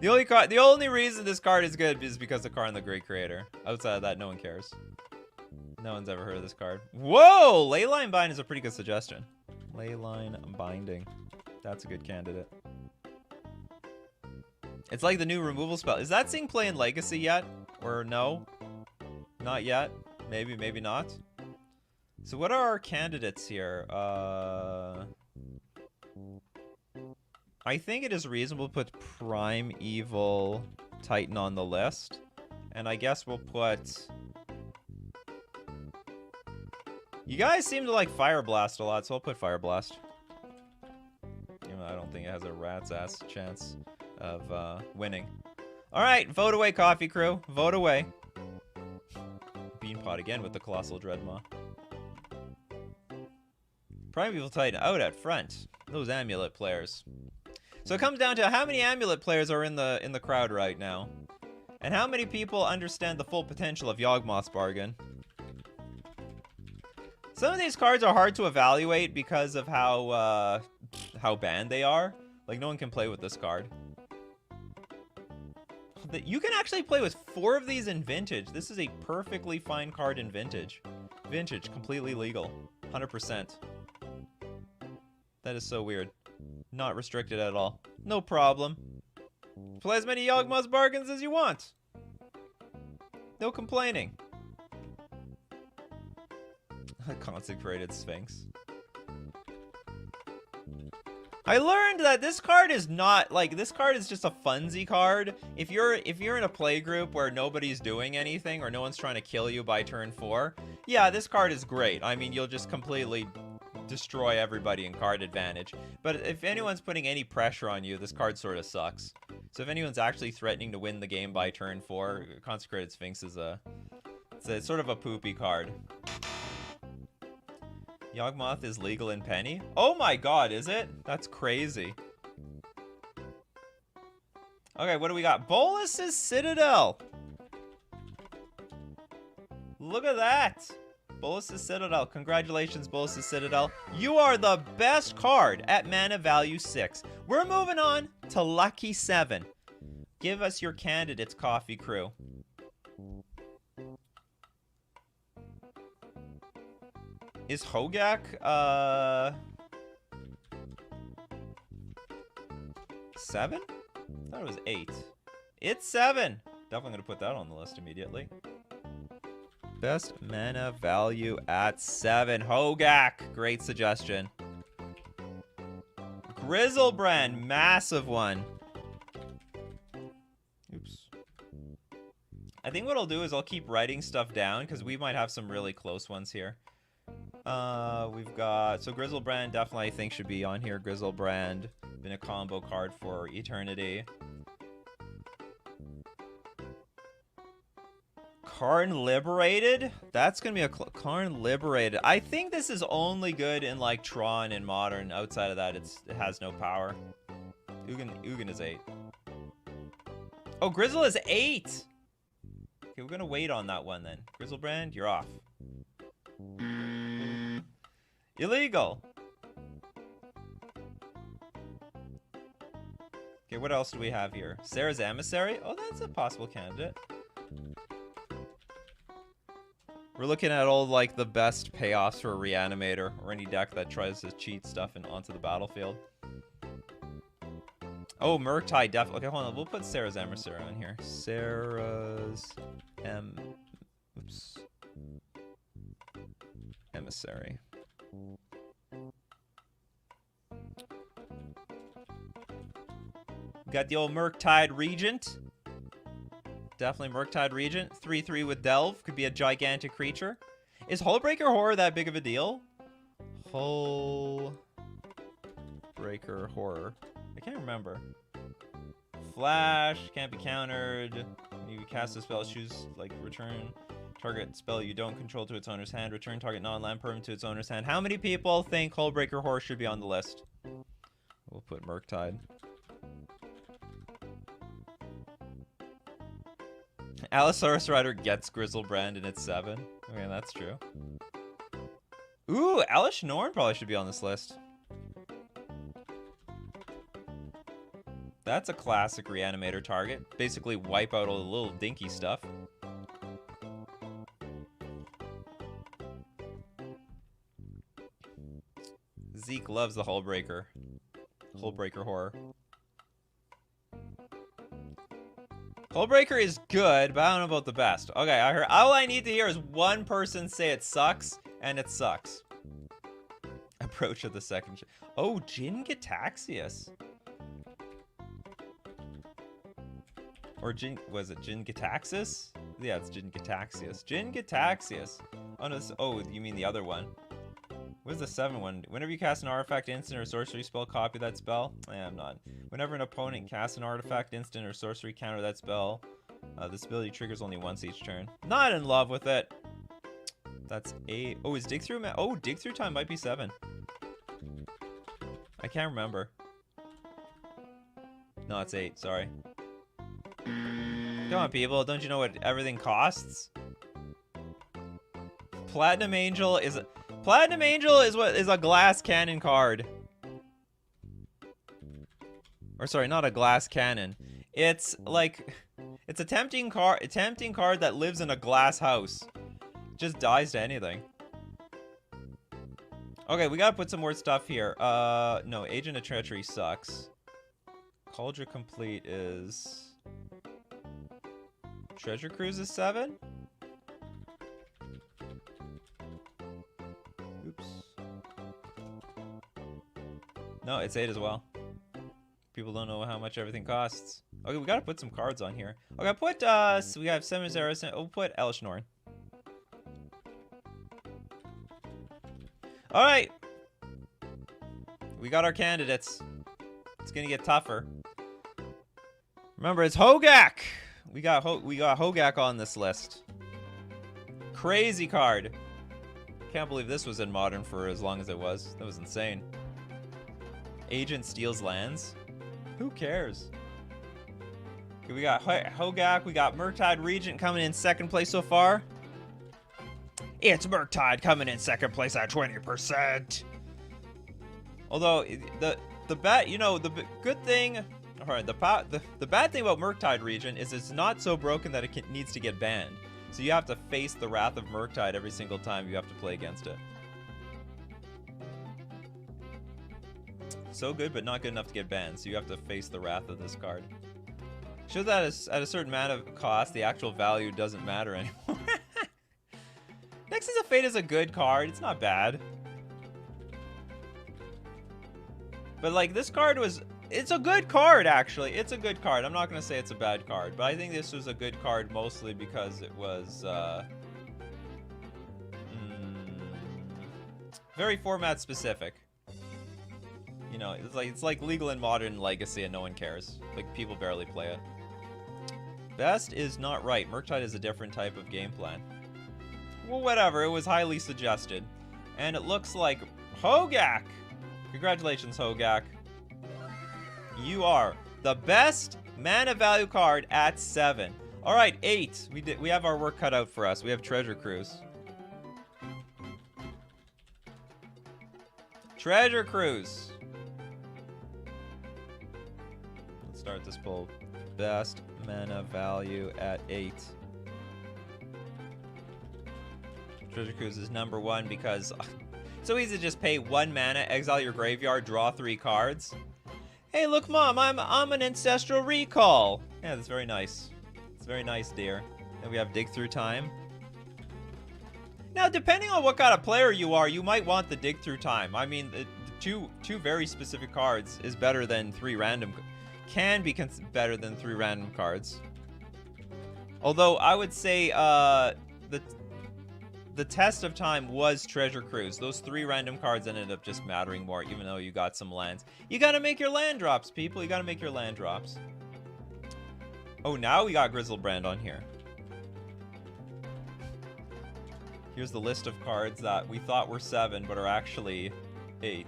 The only reason this card is good is because the card in the Great Creator. Outside of that, no one cares. No one's ever heard of this card. Whoa! Leyline Bind is a pretty good suggestion. Leyline Binding. That's a good candidate. It's like the new removal spell. Is that seeing play in Legacy yet? Or no? Not yet. Maybe, maybe not. So what are our candidates here? I think it is reasonable to put Primeval Titan on the list. And I guess we'll put... You guys seem to like Fire Blast a lot, so I'll put Fire Blast. Even though I don't think it has a rat's ass chance of winning. Alright, vote away, Coffee Crew. Vote away. Beanpot again with the Colossal Dreadmaw. Primeval Titan out at front. Those Amulet players. So it comes down to how many Amulet players are in the crowd right now. And how many people understand the full potential of Yawgmoth's Bargain. Some of these cards are hard to evaluate because of how banned they are. Like, no one can play with this card. You can actually play with 4 of these in Vintage. This is a perfectly fine card in Vintage. Vintage, completely legal. 100%. That is so weird. Not restricted at all. No problem. Play as many Yawgmoth bargains as you want. No complaining. Consecrated Sphinx. I learned that this card is not like, this card is just a funsy card. If you're in a play group where nobody's doing anything or no one's trying to kill you by turn 4, yeah, this card is great. I mean, you'll just completely destroy everybody in card advantage. But if anyone's putting any pressure on you, this card sort of sucks. So if anyone's actually threatening to win the game by turn 4, Consecrated Sphinx is it's sort of a poopy card. Yawgmoth is legal in Penny? Oh my god, is it? That's crazy. Okay, what do we got? Bolus's Citadel! Look at that! Bolus's Citadel. Congratulations, Bolus's Citadel. You are the best card at mana value 6. We're moving on to Lucky 7. Give us your candidates, Coffee Crew. Is Hogak, 7? I thought it was 8. It's 7! Definitely gonna put that on the list immediately. Best mana value at 7. Hogak! Great suggestion. Grizzlebrand, massive one. Oops. I think what I'll do is I'll keep writing stuff down, because we might have some really close ones here. We've got, so Grizzlebrand definitely I think should be on here. Grizzlebrand, been a combo card for eternity. Karn Liberated? That's gonna be a Karn Liberated. I think this is only good in like Tron and Modern. Outside of that, it has no power. Ugin is 8. Oh, Grizzle is 8! Okay, we're gonna wait on that one then. Grizzlebrand, you're off. Illegal. Okay, what else do we have here? Sarah's Emissary? Oh, that's a possible candidate. We're looking at all like the best payoffs for a Reanimator or any deck that tries to cheat stuff onto the battlefield. Oh, Murktide definitely. Okay, hold on. We'll put Sarah's Emissary on here. Sarah's Emissary. Got the old Murktide Regent. Definitely Murktide Regent. 3/3 with Delve. Could be a gigantic creature. Is Hullbreaker Horror that big of a deal? Hullbreaker Horror. I can't remember. Flash. Can't be countered. You cast a spell. Choose, like, return target spell you don't control to its owner's hand. Return target non-land permanent to its owner's hand. How many people think Hullbreaker Horror should be on the list? We'll put Murktide. Allosaurus Rider gets Grizzlebrand and it's 7. Okay, that's true. Ooh, Alish Norn probably should be on this list. That's a classic Reanimator target. Basically wipe out all the little dinky stuff. Zeke loves the Hullbreaker. Hullbreaker Horror. Hullbreaker is good, but I don't know about the best. Okay, I heard. All I need to hear is one person say it sucks, and it sucks. Approach of the second. Oh, Jin Gitaxias. Or Jin, was it Jin Gitaxis? Yeah, it's Jin Gitaxias. Jin Gitaxias. Oh no, oh, you mean the other one. What's the 7 one? Whenever you cast an artifact, instant, or sorcery spell, copy that spell. I'm not. Whenever an opponent casts an artifact, instant, or sorcery, counter that spell. This ability triggers only once each turn. Not in love with it. That's 8. Oh, is Dig Through? Oh, Dig Through Time might be 7. I can't remember. No, it's 8. Sorry. Come on, people. Don't you know what everything costs? Platinum Angel is a glass cannon card. Or sorry, not a glass cannon. It's It's a tempting card that lives in a glass house. Just dies to anything. Okay, we gotta put some more stuff here. No, Agent of Treachery sucks. Cauldron Complete is... Treasure Cruise is 7? Oops. No, it's 8 as well. People don't know how much everything costs. Okay, we gotta put some cards on here. Okay, put, so we have Semizaris, we'll put Elishnorn. Alright! We got our candidates. It's gonna get tougher. Remember, it's Hogak! We got Hogak on this list. Crazy card. Can't believe this was in Modern for as long as it was. That was insane. Agent steals lands. Who cares? Okay, we got Hogak. We got Murktide Regent coming in second place so far. It's Murktide coming in second place at 20%. Although the bad, you know, the good thing, all right, the bad thing about Murktide Regent is it's not so broken that it needs to get banned. So you have to face the wrath of Murktide every single time you have to play against it. So good, but not good enough to get banned. So you have to face the wrath of this card. Shows that at a certain amount of cost, the actual value doesn't matter anymore. Nexus of Fate is a good card. It's not bad. But like this card was, it's a good card actually. It's a good card. I'm not gonna say it's a bad card, but I think this was a good card mostly because it was very format specific. You know, it's like legal in Modern Legacy and no one cares. Like people barely play it. Best is not right. Murktide is a different type of game plan. Well, whatever. It was highly suggested, and it looks like Hogak. Congratulations, Hogak. You are the best mana value card at 7. All right, 8. We have our work cut out for us. We have Treasure Cruise. Treasure Cruise. Let's start this poll. Best mana value at 8. Treasure Cruise is number 1 because it's so easy to just pay 1 mana, exile your graveyard, draw 3 cards. Hey, look, Mom, I'm an Ancestral Recall. Yeah, that's very nice. It's very nice, dear. Then we have Dig Through Time. Now, depending on what kind of player you are, you might want the Dig Through Time. I mean, two very specific cards is better than 3 random. Can be better than 3 random cards. Although I would say the test of time was Treasure Cruise. Those 3 random cards ended up just mattering more, even though you got some lands. You gotta make your land drops, people. You gotta make your land drops. Oh, now we got Grizzlebrand on here. Here's the list of cards that we thought were 7, but are actually 8.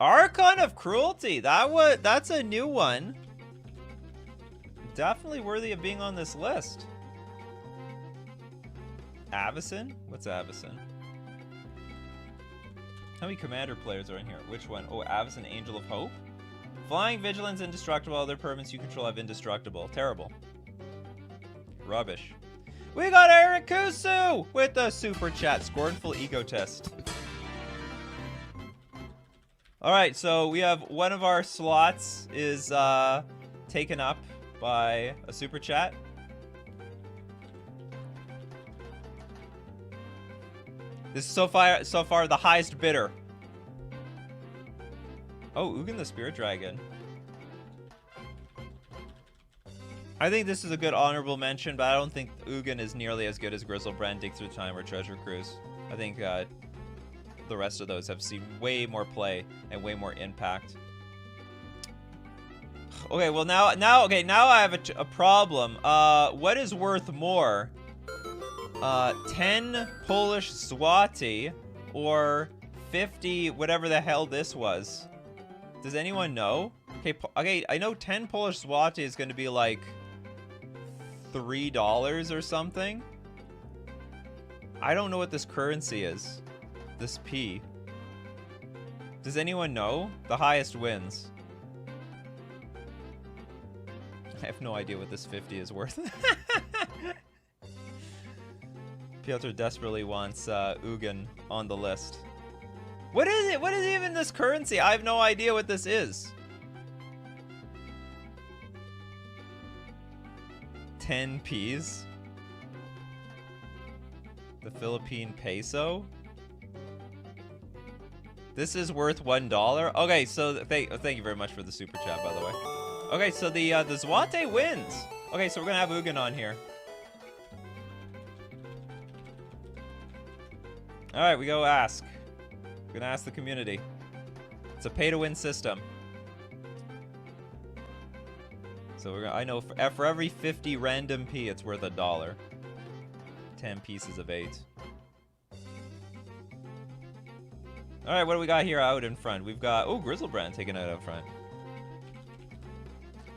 Archon of Cruelty. That's a new one. Definitely worthy of being on this list. Avacyn? What's Avacyn? How many commander players are in here? Which one? Oh, Avacyn, Angel of Hope? Flying, Vigilance, Indestructible. Other permanents you control have Indestructible. Terrible. Rubbish. We got Eric Kusu with a super chat. Scornful Egotist. Alright, so we have one of our slots is taken up by a super chat. This is so far the highest bidder. Oh, Ugin the Spirit Dragon. I think this is a good honorable mention, but I don't think Ugin is nearly as good as Grizzlebrand, Dig Through Time, or Treasure Cruise. I think the rest of those have seen way more play and way more impact. Okay, well now I have a problem. What is worth more? 10 Polish Zloty or 50 whatever the hell this was. Does anyone know? Okay, I know 10 Polish Zloty is going to be like $3 or something. I don't know what this currency is. This P. Does anyone know? The highest wins. I have no idea what this 50 is worth. Piotr desperately wants Ugin on the list. What is it? What is even this currency? I have no idea what this is. 10 Ps. The Philippine peso. This is worth $1. Okay, so thank you very much for the super chat, by the way. Okay, so the Zwate wins. Okay, so we're gonna have Ugin on here. All right, we go ask. We're gonna ask the community. It's a pay-to-win system. So we're gonna, I know for every 50 random P, it's worth $1. 10 pieces of 8. All right, what do we got here out in front? We've got, oh, Grizzlebrand taking it out front.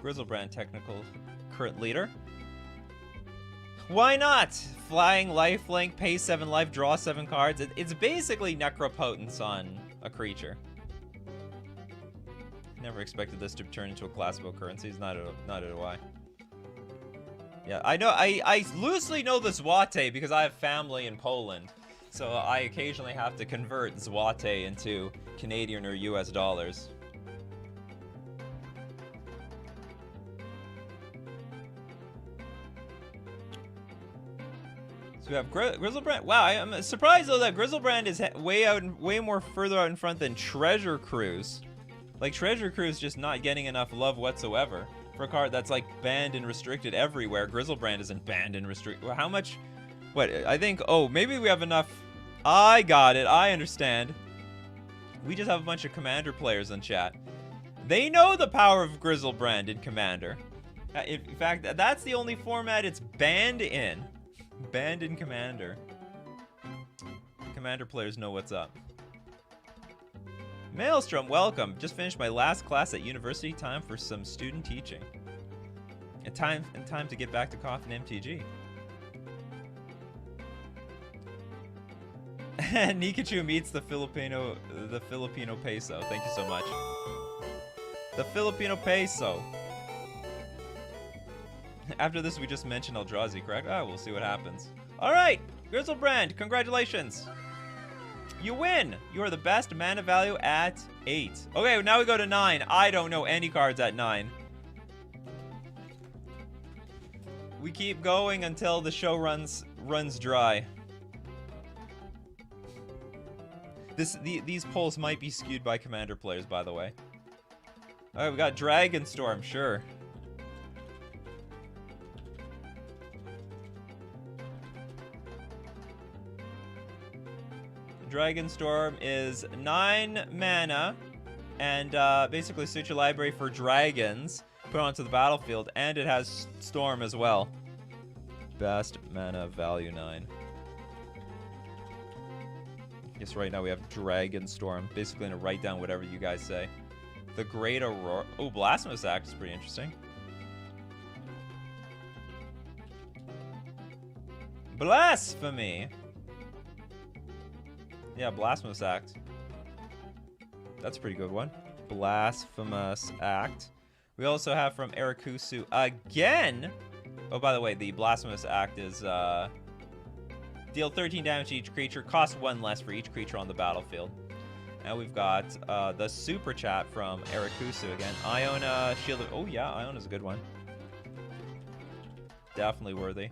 Grizzlebrand, technical current leader. Why not? Flying, lifelink, pay 7 life, draw 7 cards. It's basically Necropotence on a creature. Never expected this to turn into a classical currency. Neither do I. Yeah, I know. I loosely know the Zwate because I have family in Poland. So I occasionally have to convert Zwate into Canadian or US dollars. So we have Grizzlebrand. Wow, I'm surprised though that Grizzlebrand is way more further out in front than Treasure Cruise. Like Treasure Cruise just not getting enough love whatsoever. For a card that's like banned and restricted everywhere, Grizzlebrand isn't banned and restricted. How much? What? I think, oh, maybe we have enough. I got it. I understand. We just have a bunch of Commander players in chat. They know the power of Grizzlebrand in Commander. In fact, that's the only format it's banned in. Banned in Commander. Commander players know what's up. Maelstrom, welcome. Just finished my last class at university. Time for some student teaching. And time to get back to Coffee and MTG. Nikachu meets the Filipino peso. Thank you so much. The Filipino peso. After this, we just mentioned Eldrazi, correct? Oh, we'll see what happens. All right, Grizzlebrand, congratulations. You win. You are the best mana value at 8. Okay, now we go to 9. I don't know any cards at 9. We keep going until the show runs dry. These polls might be skewed by Commander players, by the way. All right, we got Dragonstorm, sure. Dragonstorm is 9 mana, and basically switch your library for dragons, put it onto the battlefield, and it has Storm as well. Best mana value 9. Yes, right now we have Dragonstorm. Basically gonna write down whatever you guys say. The Great Aurora. Oh, Blasphemous Act is pretty interesting. Blasphemy! Yeah, Blasphemous Act. That's a pretty good one. Blasphemous Act. We also have from Erikusu again. Oh, by the way, the Blasphemous Act is deal 13 damage to each creature, cost 1 less for each creature on the battlefield. And we've got the super chat from Erikusu again. Iona, Shield of... Oh yeah, Iona's a good one. Definitely worthy.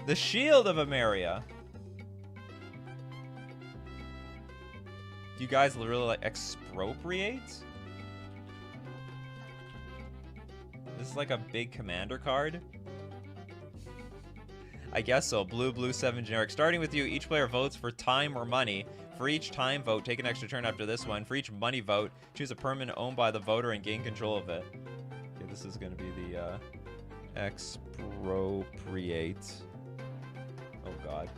The Shield of Emeria. Do you guys really like expropriate? This is like a big commander card. I guess so. Blue 7 generic. Starting with you, each player votes for time or money. For each time vote, take an extra turn after this one. For each money vote, choose a permanent owned by the voter and gain control of it. Okay, this is going to be the expropriate. Oh god.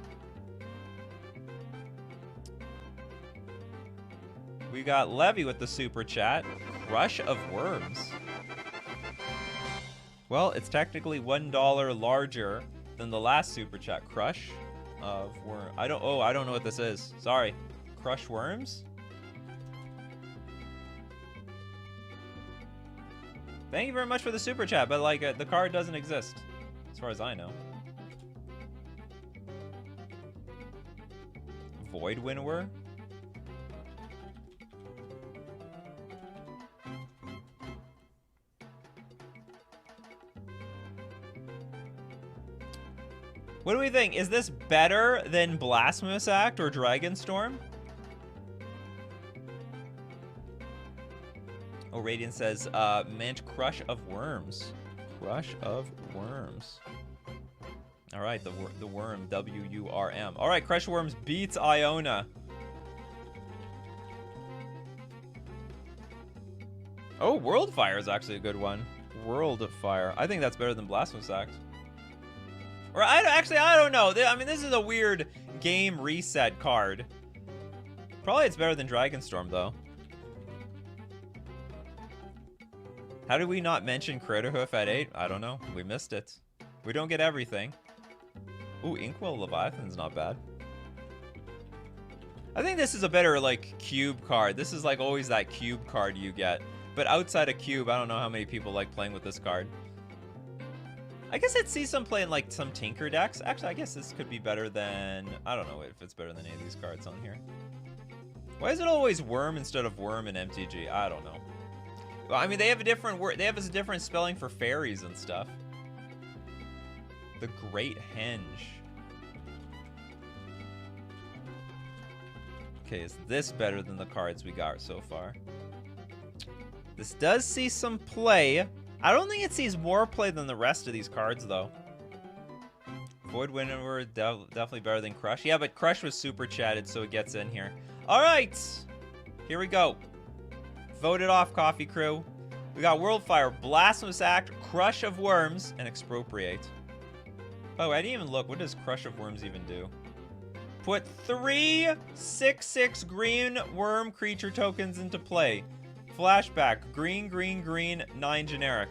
We got Levy with the super chat. Rush of Worms. Well, it's technically $1 larger than the last super chat. Crush of Worm. I don't know what this is. Sorry. Crush Worms? Thank you very much for the super chat, but like the card doesn't exist, as far as I know. Void Winnower? What do we think? Is this better than Blasphemous Act or Dragonstorm? Oh, Radiant says, meant Crush of Worms. Crush of Worms. All right, the worm, W-U-R-M. All right, Crush of Worms beats Iona. Oh, World Fire is actually a good one. World Fire. I think that's better than Blasphemous Act. Or I don't know. I mean, this is a weird game reset card. Probably it's better than Dragonstorm, though. How did we not mention Critterhoof at 8? I don't know. We missed it. We don't get everything. Ooh, Inkwell Leviathan's not bad. I think this is a better, like, cube card. This is, like, always that cube card you get. But outside of cube, I don't know how many people like playing with this card. I guess I'd see some playing, like, some Tinker decks. Actually, I guess this could be better than... I don't know if it's better than any of these cards on here. Why is it always Worm instead of Worm in MTG? I don't know. Well, I mean, they have a different word. They have a different spelling for fairies and stuff. The Great Henge. Okay, is this better than the cards we got so far? This does see some play. I don't think it sees more play than the rest of these cards, though. Void Winnower, definitely better than Crush. Yeah, but Crush was super chatted, so it gets in here. All right, here we go. Voted off, Coffee Crew. We got World Fire, Blasphemous Act, Crush of Worms, and Expropriate. Oh, I didn't even look. What does Crush of Worms even do? Put 3 6/6 green worm creature tokens into play. Flashback, green, green, green, 9 generic.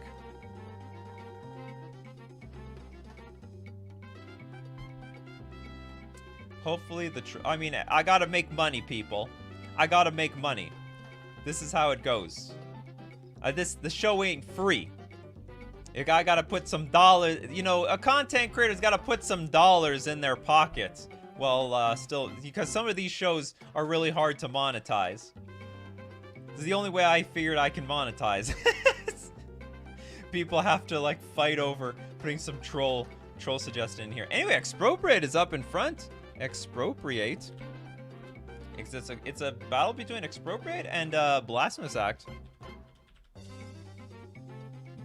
Hopefully I mean, I gotta make money, people. I gotta make money. This is how it goes. The show ain't free. I gotta put some dollars. You know, a content creator's gotta put some dollars in their pockets. Well, still, because some of these shows are really hard to monetize. This is the only way I figured I can monetize. People have to like fight over putting some troll suggestion in here. Anyway, Expropriate is up in front. Expropriate. It's a battle between Expropriate and Blasphemous Act.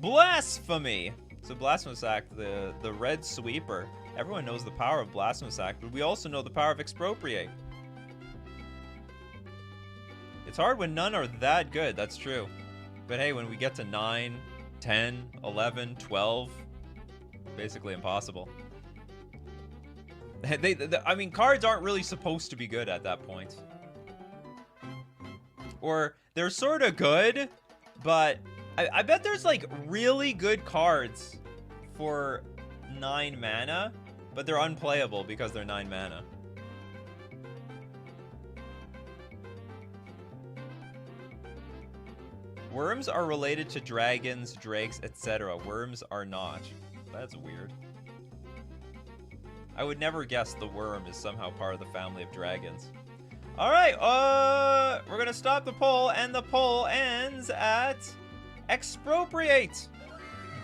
Blasphemy! So Blasphemous Act, the red sweeper. Everyone knows the power of Blasphemous Act, but we also know the power of Expropriate. It's hard when none are that good, that's true. But hey, when we get to 9, 10, 11, 12, basically impossible. I mean, cards aren't really supposed to be good at that point. Or they're sort of good, but I bet there's like really good cards for 9 mana, but they're unplayable because they're 9 mana. Worms are related to dragons, drakes, etc. Worms are not. That's weird. I would never guess the worm is somehow part of the family of dragons. All right, we're gonna stop the poll, and the poll ends at Expropriate.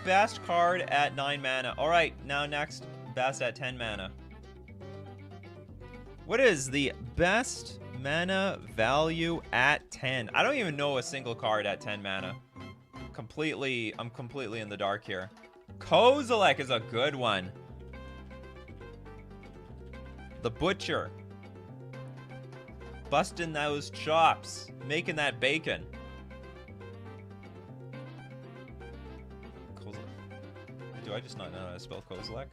Best card at 9 mana. All right, now next, best at 10 mana. What is the best mana value at 10? I don't even know a single card at 10 mana. I'm completely in the dark here. Kozilek is a good one. The Butcher. Busting those chops. Making that bacon. Kozilek. Do I just not know how to spell Kozilek?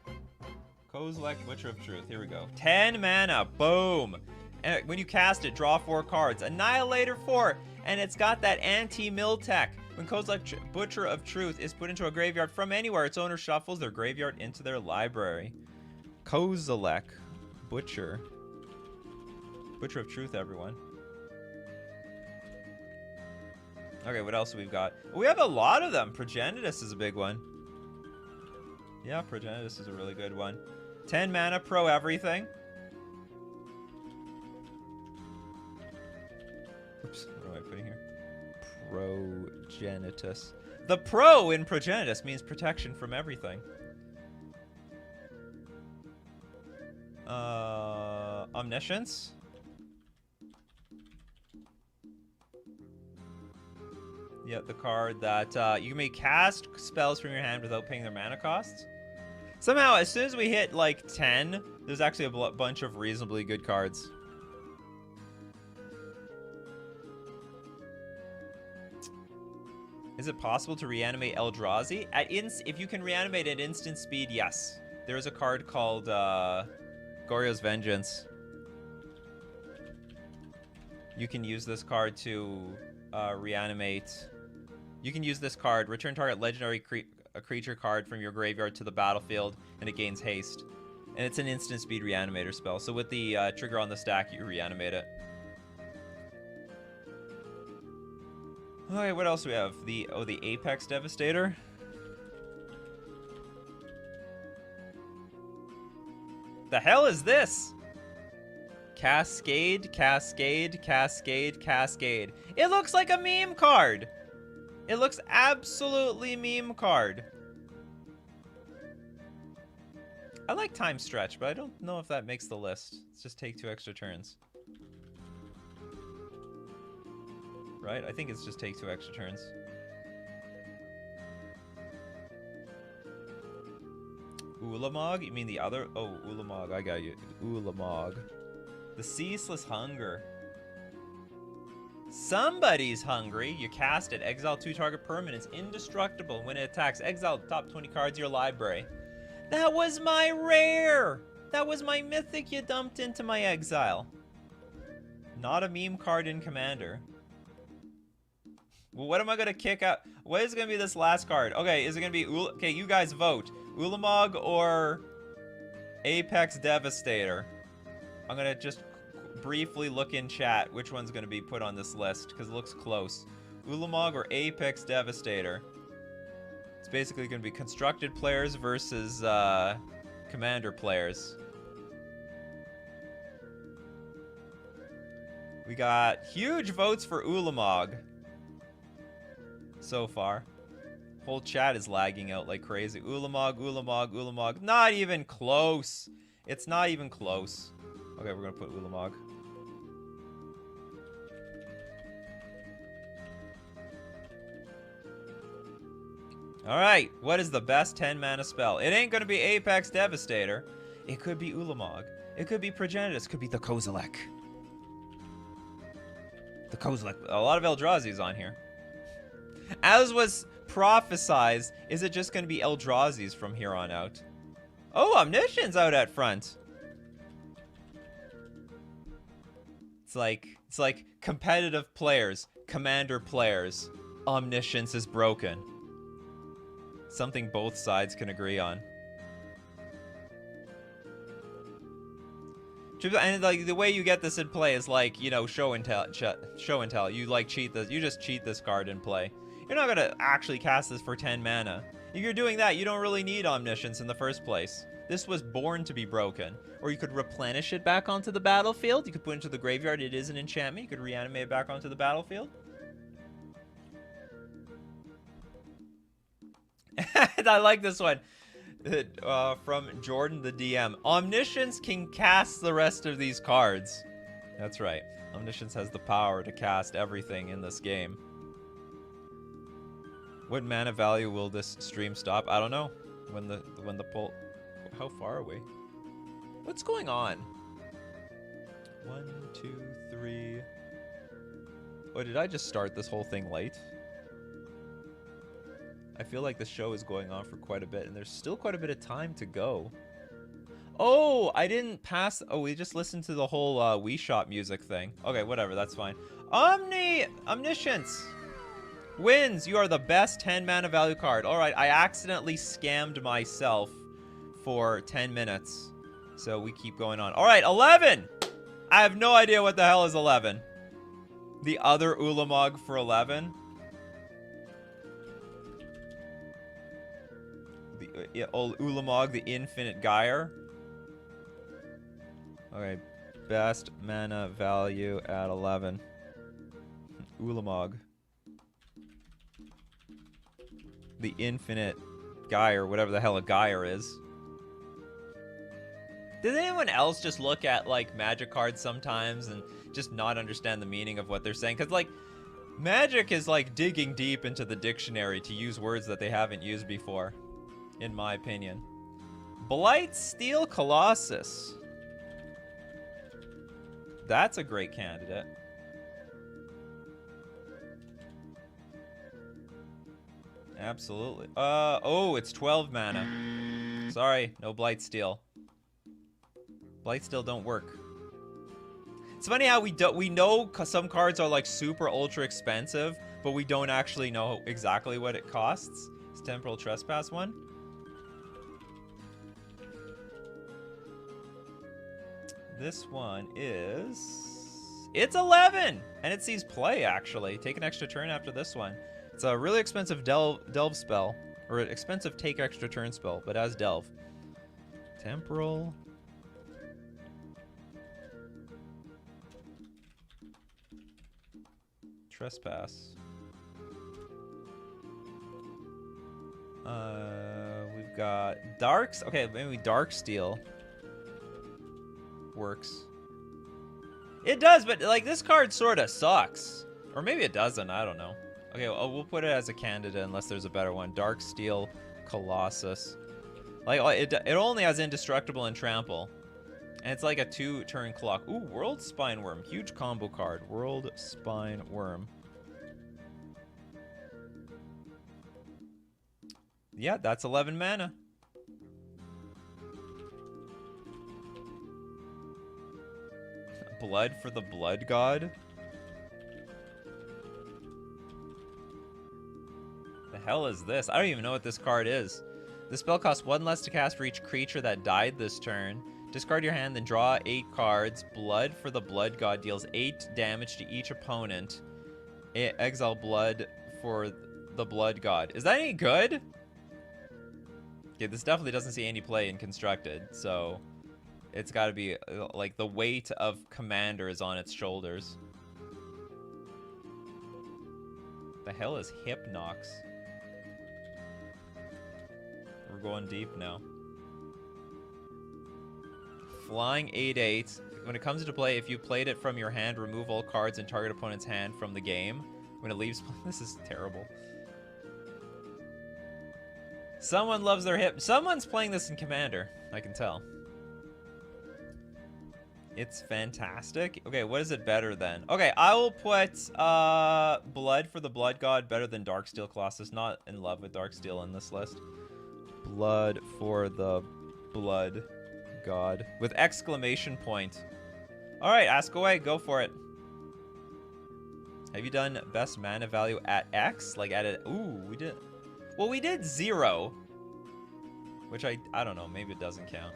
Kozilek, Butcher of Truth. Here we go. 10 mana. Boom. And when you cast it, draw 4 cards. Annihilator 4. And it's got that anti-mill tech. When Kozilek, Butcher of Truth, is put into a graveyard from anywhere, its owner shuffles their graveyard into their library. Kozilek. Butcher of Truth, everyone. Okay, what else have we got? We have a lot of them. Progenitus is a big one. Yeah, Progenitus is a really good one. 10 mana, pro everything. Oops, what am I putting here? Progenitus. The pro in Progenitus means protection from everything. Omniscience. Yeah, the card that you may cast spells from your hand without paying their mana costs. Somehow, as soon as we hit like 10, there's actually a bunch of reasonably good cards. Is it possible to reanimate Eldrazi? If you can reanimate at instant speed, yes. There is a card called Goryo's Vengeance. You can use this card to reanimate. You can use this card. Return target legendary creature card from your graveyard to the battlefield, and it gains haste. And it's an instant speed reanimator spell. So with the trigger on the stack, you reanimate it. Okay, what else do we have? The Apex Devastator. The hell is this? Cascade, Cascade, Cascade, Cascade. It looks like a meme card. It looks absolutely meme card. I like Time Stretch, but I don't know if that makes the list. Let's just take 2 extra turns. Right? I think it's just take 2 extra turns. Ulamog? You mean the other? Oh, Ulamog. I got you. Ulamog. The Ceaseless Hunger. Somebody's hungry. You cast it. Exile 2 target permanents. Indestructible. When it attacks, exile the top 20 cards of your library. That was my rare! That was my mythic you dumped into my exile. Not a meme card in Commander. Well, what am I going to kick out? What is going to be this last card? Okay, is it going to be... Okay, you guys vote. Ulamog or Apex Devastator? I'm going to just briefly look in chat which one's going to be put on this list, because it looks close. Ulamog or Apex Devastator? It's basically going to be constructed players versus Commander players. We got huge votes for Ulamog so far. Whole chat is lagging out like crazy. Ulamog, Ulamog, Ulamog. Not even close. It's not even close. Okay, we're gonna put Ulamog. Alright, what is the best 10 mana spell? It ain't gonna be Apex Devastator. It could be Ulamog. It could be Progenitus. It could be the Kozilek. The Kozilek. A lot of Eldrazi's on here. As was prophesized, is it just going to be Eldrazi's from here on out? Oh, Omniscience out at front. It's like competitive players, Commander players. Omniscience is broken. Something both sides can agree on. And like the way you get this in play is like, you know, show and tell. You like cheat this. You just cheat this card in play. You're not gonna actually cast this for 10 mana. If you're doing that, you don't really need Omniscience in the first place. This was born to be broken. Or you could replenish it back onto the battlefield. You could put it into the graveyard. It is an enchantment. You could reanimate it back onto the battlefield. I like this one. From Jordan the DM. Omniscience can cast the rest of these cards. That's right. Omniscience has the power to cast everything in this game. What mana value will this stream stop? I don't know. When the pull... How far are we? What's going on? 1, 2, 3... Oh, did I just start this whole thing late? I feel like the show is going on for quite a bit, and there's still quite a bit of time to go. Oh, I didn't pass... Oh, we just listened to the whole Wii Shop music thing. Okay, whatever, that's fine. Omniscience wins. You are the best 10 mana value card. Alright, I accidentally scammed myself for 10 minutes. So we keep going on. Alright, 11! I have no idea what the hell is 11. The other Ulamog for 11? old Ulamog, the Infinite Gyre. Okay, best mana value at 11. Ulamog. The Infinite Gyre, whatever the hell a Gyre is. Does anyone else just look at, like, Magic cards sometimes and just not understand the meaning of what they're saying? Because, like, Magic is, like, digging deep into the dictionary to use words that they haven't used before, in my opinion. Blightsteel Colossus. That's a great candidate. Absolutely. Oh, it's 12 mana. Sorry, no Blightsteel. Blightsteel don't work. It's funny how we know some cards are like super ultra expensive, but we don't actually know exactly what it costs. It's Temporal Trespass one. This one is... It's 11! And it sees play, actually. Take an extra turn after this one. It's a really expensive delve spell. Or an expensive take extra turn spell, but as delve. Temporal... Trespass. We've got Darks. Okay, maybe Darksteel works. It does, but like this card sort of sucks, or maybe it doesn't. I don't know. Okay, well, we'll put it as a candidate unless there's a better one. Darksteel Colossus. Like it only has Indestructible and Trample. And it's like a 2-turn clock. Ooh, World Spine Worm. Huge combo card. World Spine Worm. Yeah, that's 11 mana. Blood for the Blood God? The hell is this? I don't even know what this card is. The spell costs 1 less to cast for each creature that died this turn. Discard your hand, then draw 8 cards. Blood for the Blood God deals 8 damage to each opponent. Exile Blood for the Blood God. Is that any good? Okay, this definitely doesn't see any play in Constructed, so it's got to be, like, the weight of Commander is on its shoulders. The hell is Hypnox? We're going deep now. Flying 8/8. When it comes into play, if you played it from your hand, remove all cards in target opponent's hand from the game. When it leaves... This is terrible. Someone loves their hip. Someone's playing this in Commander. I can tell. It's fantastic. Okay, what is it better than? Okay, I will put Blood for the Blood God better than Darksteel Colossus. Not in love with Darksteel in this list. Blood for the Blood God with exclamation point. All right, ask away. Go for it. Have you done best mana value at X? Like at it? Ooh, we did. Well, we did 0, which I don't know. Maybe it doesn't count.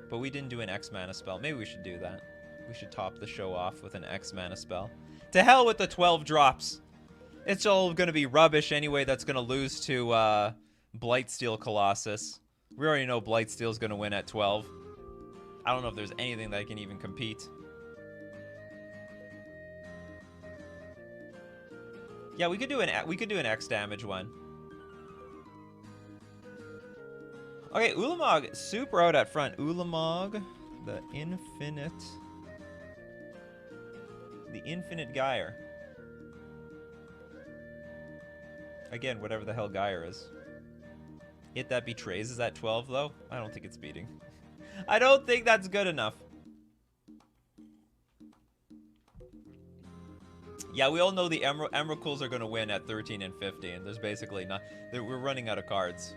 But we didn't do an X mana spell. Maybe we should do that. We should top the show off with an X mana spell. To hell with the 12 drops. It's all gonna be rubbish anyway. That's gonna lose to Blightsteel Colossus. We already know Blightsteel's gonna win at 12. I don't know if there's anything that can even compete. Yeah, we could do an X damage one. Okay, Ulamog super out at front. Ulamog, the Infinite Gyre. Again, whatever the hell Gyre is. It that betrays is at 12 though? I don't think it's beating. I don't think that's good enough. Yeah, we all know the Emrakul's are going to win at 13 and 15. There's basically not... We're running out of cards.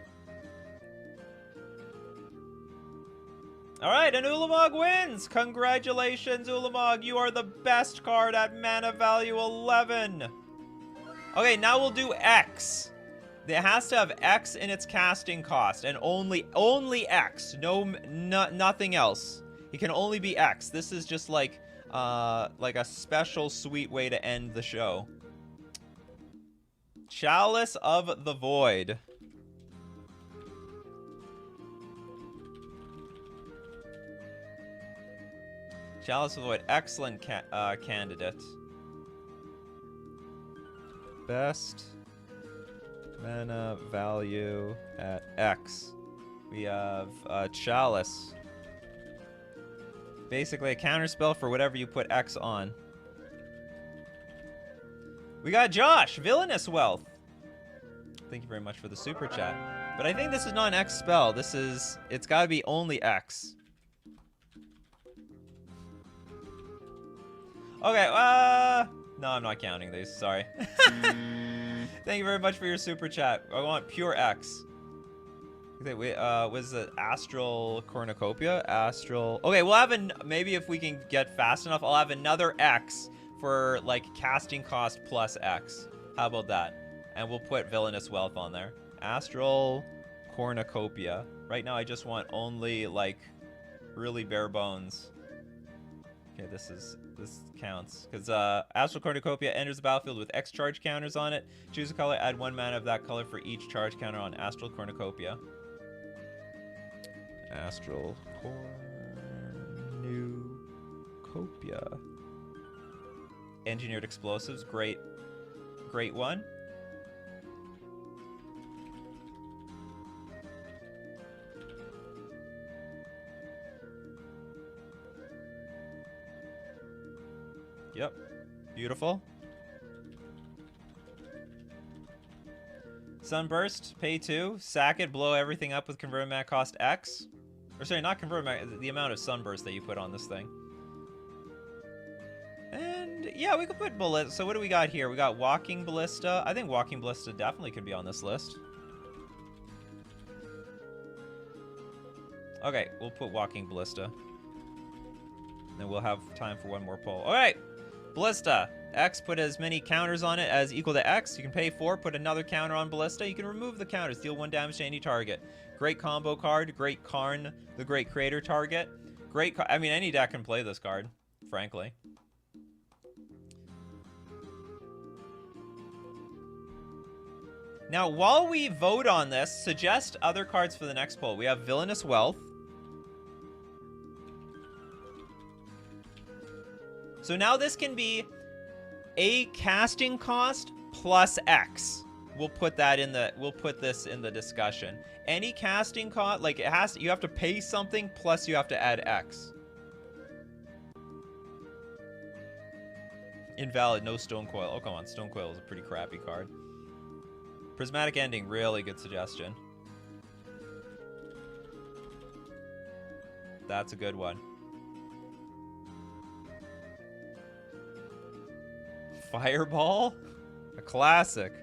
Alright, and Ulamog wins! Congratulations, Ulamog! You are the best card at mana value 11! Okay, now we'll do X. It has to have X in its casting cost, and only X. Nothing else. It can only be X. This is just like a special sweet way to end the show. Chalice of the Void. Chalice of the Void. Excellent candidate. Best mana value at X. We have Chalice. Basically a counterspell for whatever you put X on. We got Josh, Villainous Wealth. Thank you very much for the super chat. But I think this is not an X spell. This is, it's gotta be only X. Okay, no, I'm not counting these, sorry. Thank you very much for your super chat. I want pure X. Was it Astral Cornucopia? Astral, okay, we'll have maybe if we can get fast enough, I'll have another X for like casting cost plus X. How about that? And we'll put Villainous Wealth on there. Astral Cornucopia. Right now I just want only like really bare bones. Okay, this counts. Because Astral Cornucopia enters the battlefield with X charge counters on it. Choose a color, add 1 mana of that color for each charge counter on Astral Cornucopia. Astral Cornucopia. Engineered explosives, great one. Yep, beautiful. Sunburst, pay 2, sack it, blow everything up with converted mana cost X. Or sorry, not converted mana, the amount of sunburst that you put on this thing. And yeah, we could put Ballista. So what do we got here? We got Walking Ballista. I think Walking Ballista definitely could be on this list. Okay, we'll put Walking Ballista. Then we'll have time for one more poll. All right, Ballista. X, put as many counters on it as equal to X. You can pay 4, put another counter on Ballista. You can remove the counters, deal 1 damage to any target. Great combo card. Great Karn, the Great Creator target. Great, I mean, any deck can play this card, frankly. Now, while we vote on this, suggest other cards for the next poll. We have Villainous Wealth. So now this can be a casting cost plus X. We'll put that in the, we'll put this in the discussion. Any casting cost, like it has, you have to pay something plus you have to add X. Invalid, no Stone Coil. Oh, come on, Stone Coil is a pretty crappy card. Prismatic Ending, really good suggestion. That's a good one. Fireball? A classic.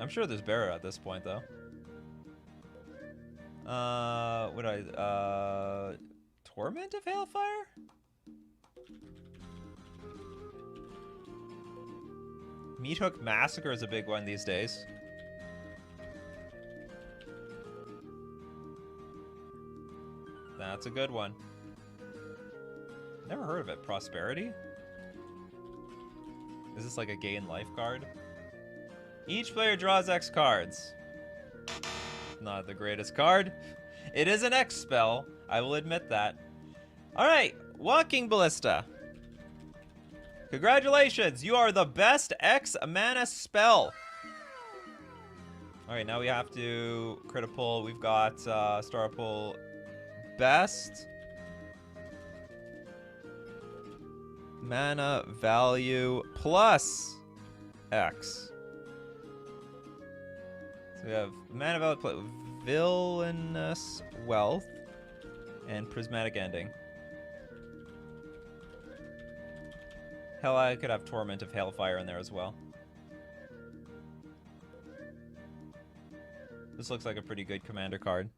I'm sure there's better at this point, though. Torment of Hailfire? Meathook Massacre is a big one these days. That's a good one. Never heard of it. Prosperity? Is this like a gain life card? Each player draws X cards. Not the greatest card. It is an X spell. I will admit that. Alright, Walking Ballista. Congratulations, you are the best X mana spell. Alright, now we have to crit a pull. We've got star pull best mana value plus X. So we have mana value plus Villainous Wealth and Prismatic Ending. Hell, I could have Torment of Hailfire in there as well. This looks like a pretty good commander card.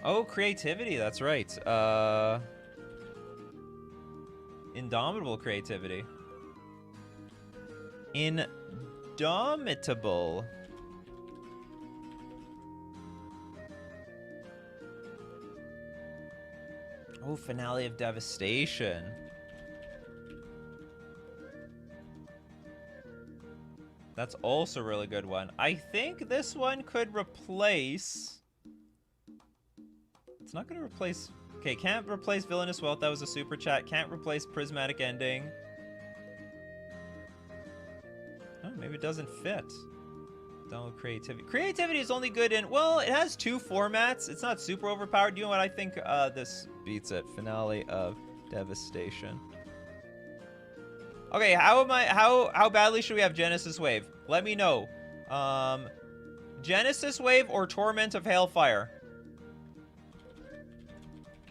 Oh, creativity, that's right. Indomitable creativity. Indomitable. Oh, Finale of Devastation. That's also a really good one. I think this one could replace... It's not going to replace... Okay, can't replace Villainous Wealth. That was a super chat. Can't replace Prismatic Ending. Oh, maybe it doesn't fit. Download Creativity. Creativity is only good in... Well, it has 2 formats. It's not super overpowered. You know what? I think this beats it. Finale of Devastation. Okay, how badly should we have Genesis Wave? Let me know. Genesis Wave or Torment of Hailfire?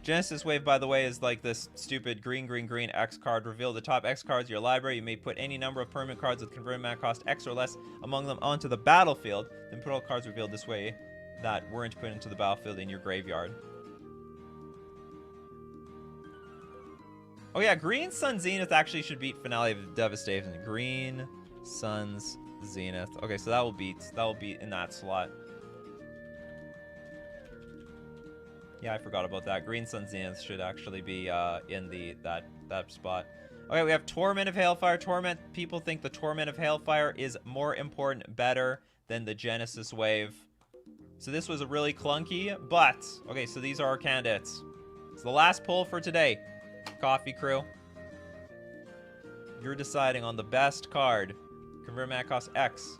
Genesis Wave, by the way, is like this stupid green, green, green X card. Reveal the top X cards of your library. You may put any number of permanent cards with converted mana cost X or less among them onto the battlefield. Then put all cards revealed this way that weren't put into the battlefield in your graveyard. Oh yeah, Green Sun Zenith actually should beat Finale of Devastation. Green Sun's Zenith. Okay, so that will beat in that slot. Yeah, I forgot about that. Green Sun Zenith should actually be in that spot. Okay, we have Torment of Hailfire. Torment, people think the Torment of Hailfire is more important, better than the Genesis Wave. So this was a really clunky, but okay, so these are our candidates. It's the last poll for today. Coffee Crew. You're deciding on the best card. Convert mana cost X.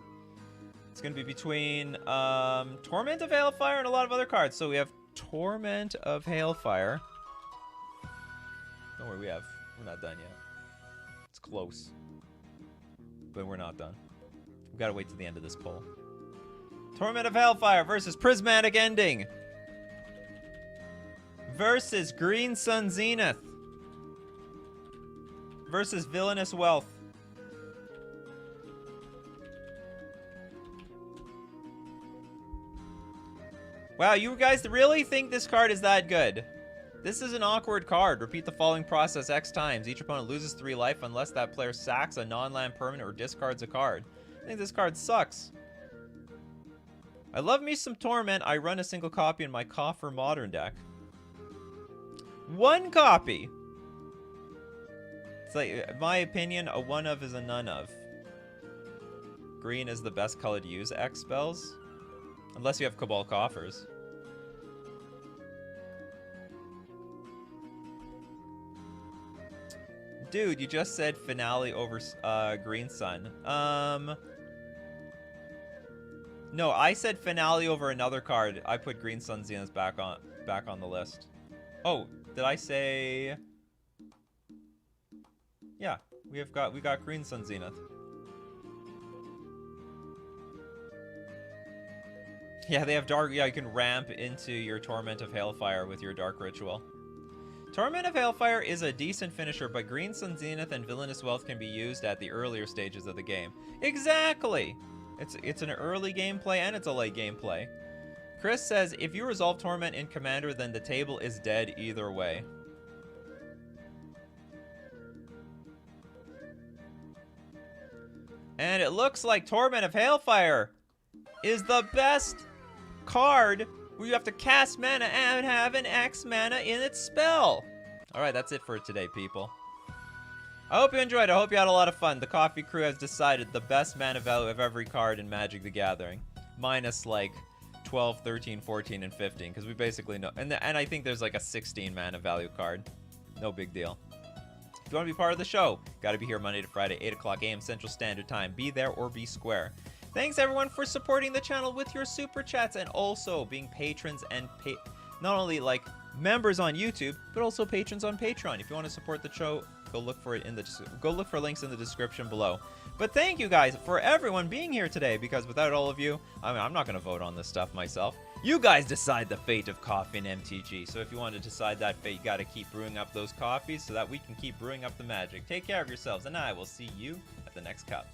It's going to be between Torment of Hailfire and a lot of other cards. So we have Torment of Hailfire. Don't worry, we're not done yet. It's close. But we're not done. We've got to wait to the end of this poll. Torment of Hailfire versus Prismatic Ending. Versus Green Sun Zenith. Versus Villainous Wealth. Wow, you guys really think this card is that good? This is an awkward card. Repeat the following process X times. Each opponent loses 3 life unless that player sacks a non-land permanent or discards a card. I think this card sucks. I love me some Torment. I run a single copy in my Coffer Modern deck. 1 copy! It's like, in my opinion, a one of is a none of. Green is the best color to use X spells. Unless you have Cabal Coffers. Dude, you just said Finale over Green Sun. No, I said Finale over another card. I put Green Sun Zenith back on the list. Oh, did I say? Yeah, we got Green Sun Zenith. Yeah, they have Dark... Yeah, you can ramp into your Torment of Hailfire with your Dark Ritual. Torment of Hailfire is a decent finisher, but Green Sun Zenith and Villainous Wealth can be used at the earlier stages of the game. Exactly! It's an early gameplay and it's a late gameplay. Chris says, if you resolve Torment in Commander, then the table is dead either way. And it looks like Torment of Hailfire is the best card where you have to cast mana and have an X mana in its spell. Alright, that's it for today, people. I hope you enjoyed. I hope you had a lot of fun. The Coffee Crew has decided the best mana value of every card in Magic the Gathering. Minus, like, 12, 13, 14, and 15. Because we basically know. And I think there's, like, a 16 mana value card. No big deal. If you want to be part of the show, gotta be here Monday to Friday, 8 o'clock a.m. Central Standard Time. Be there or be square. Thanks, everyone, for supporting the channel with your super chats and also being patrons and not only, like, members on YouTube, but also patrons on Patreon. If you want to support the show, go look for links in the description below. But thank you guys for everyone being here today, because without all of you, I mean, I'm not going to vote on this stuff myself. You guys decide the fate of Coffee and MTG. So if you want to decide that fate, you got to keep brewing up those coffees so that we can keep brewing up the magic. Take care of yourselves, and I will see you at the next cup.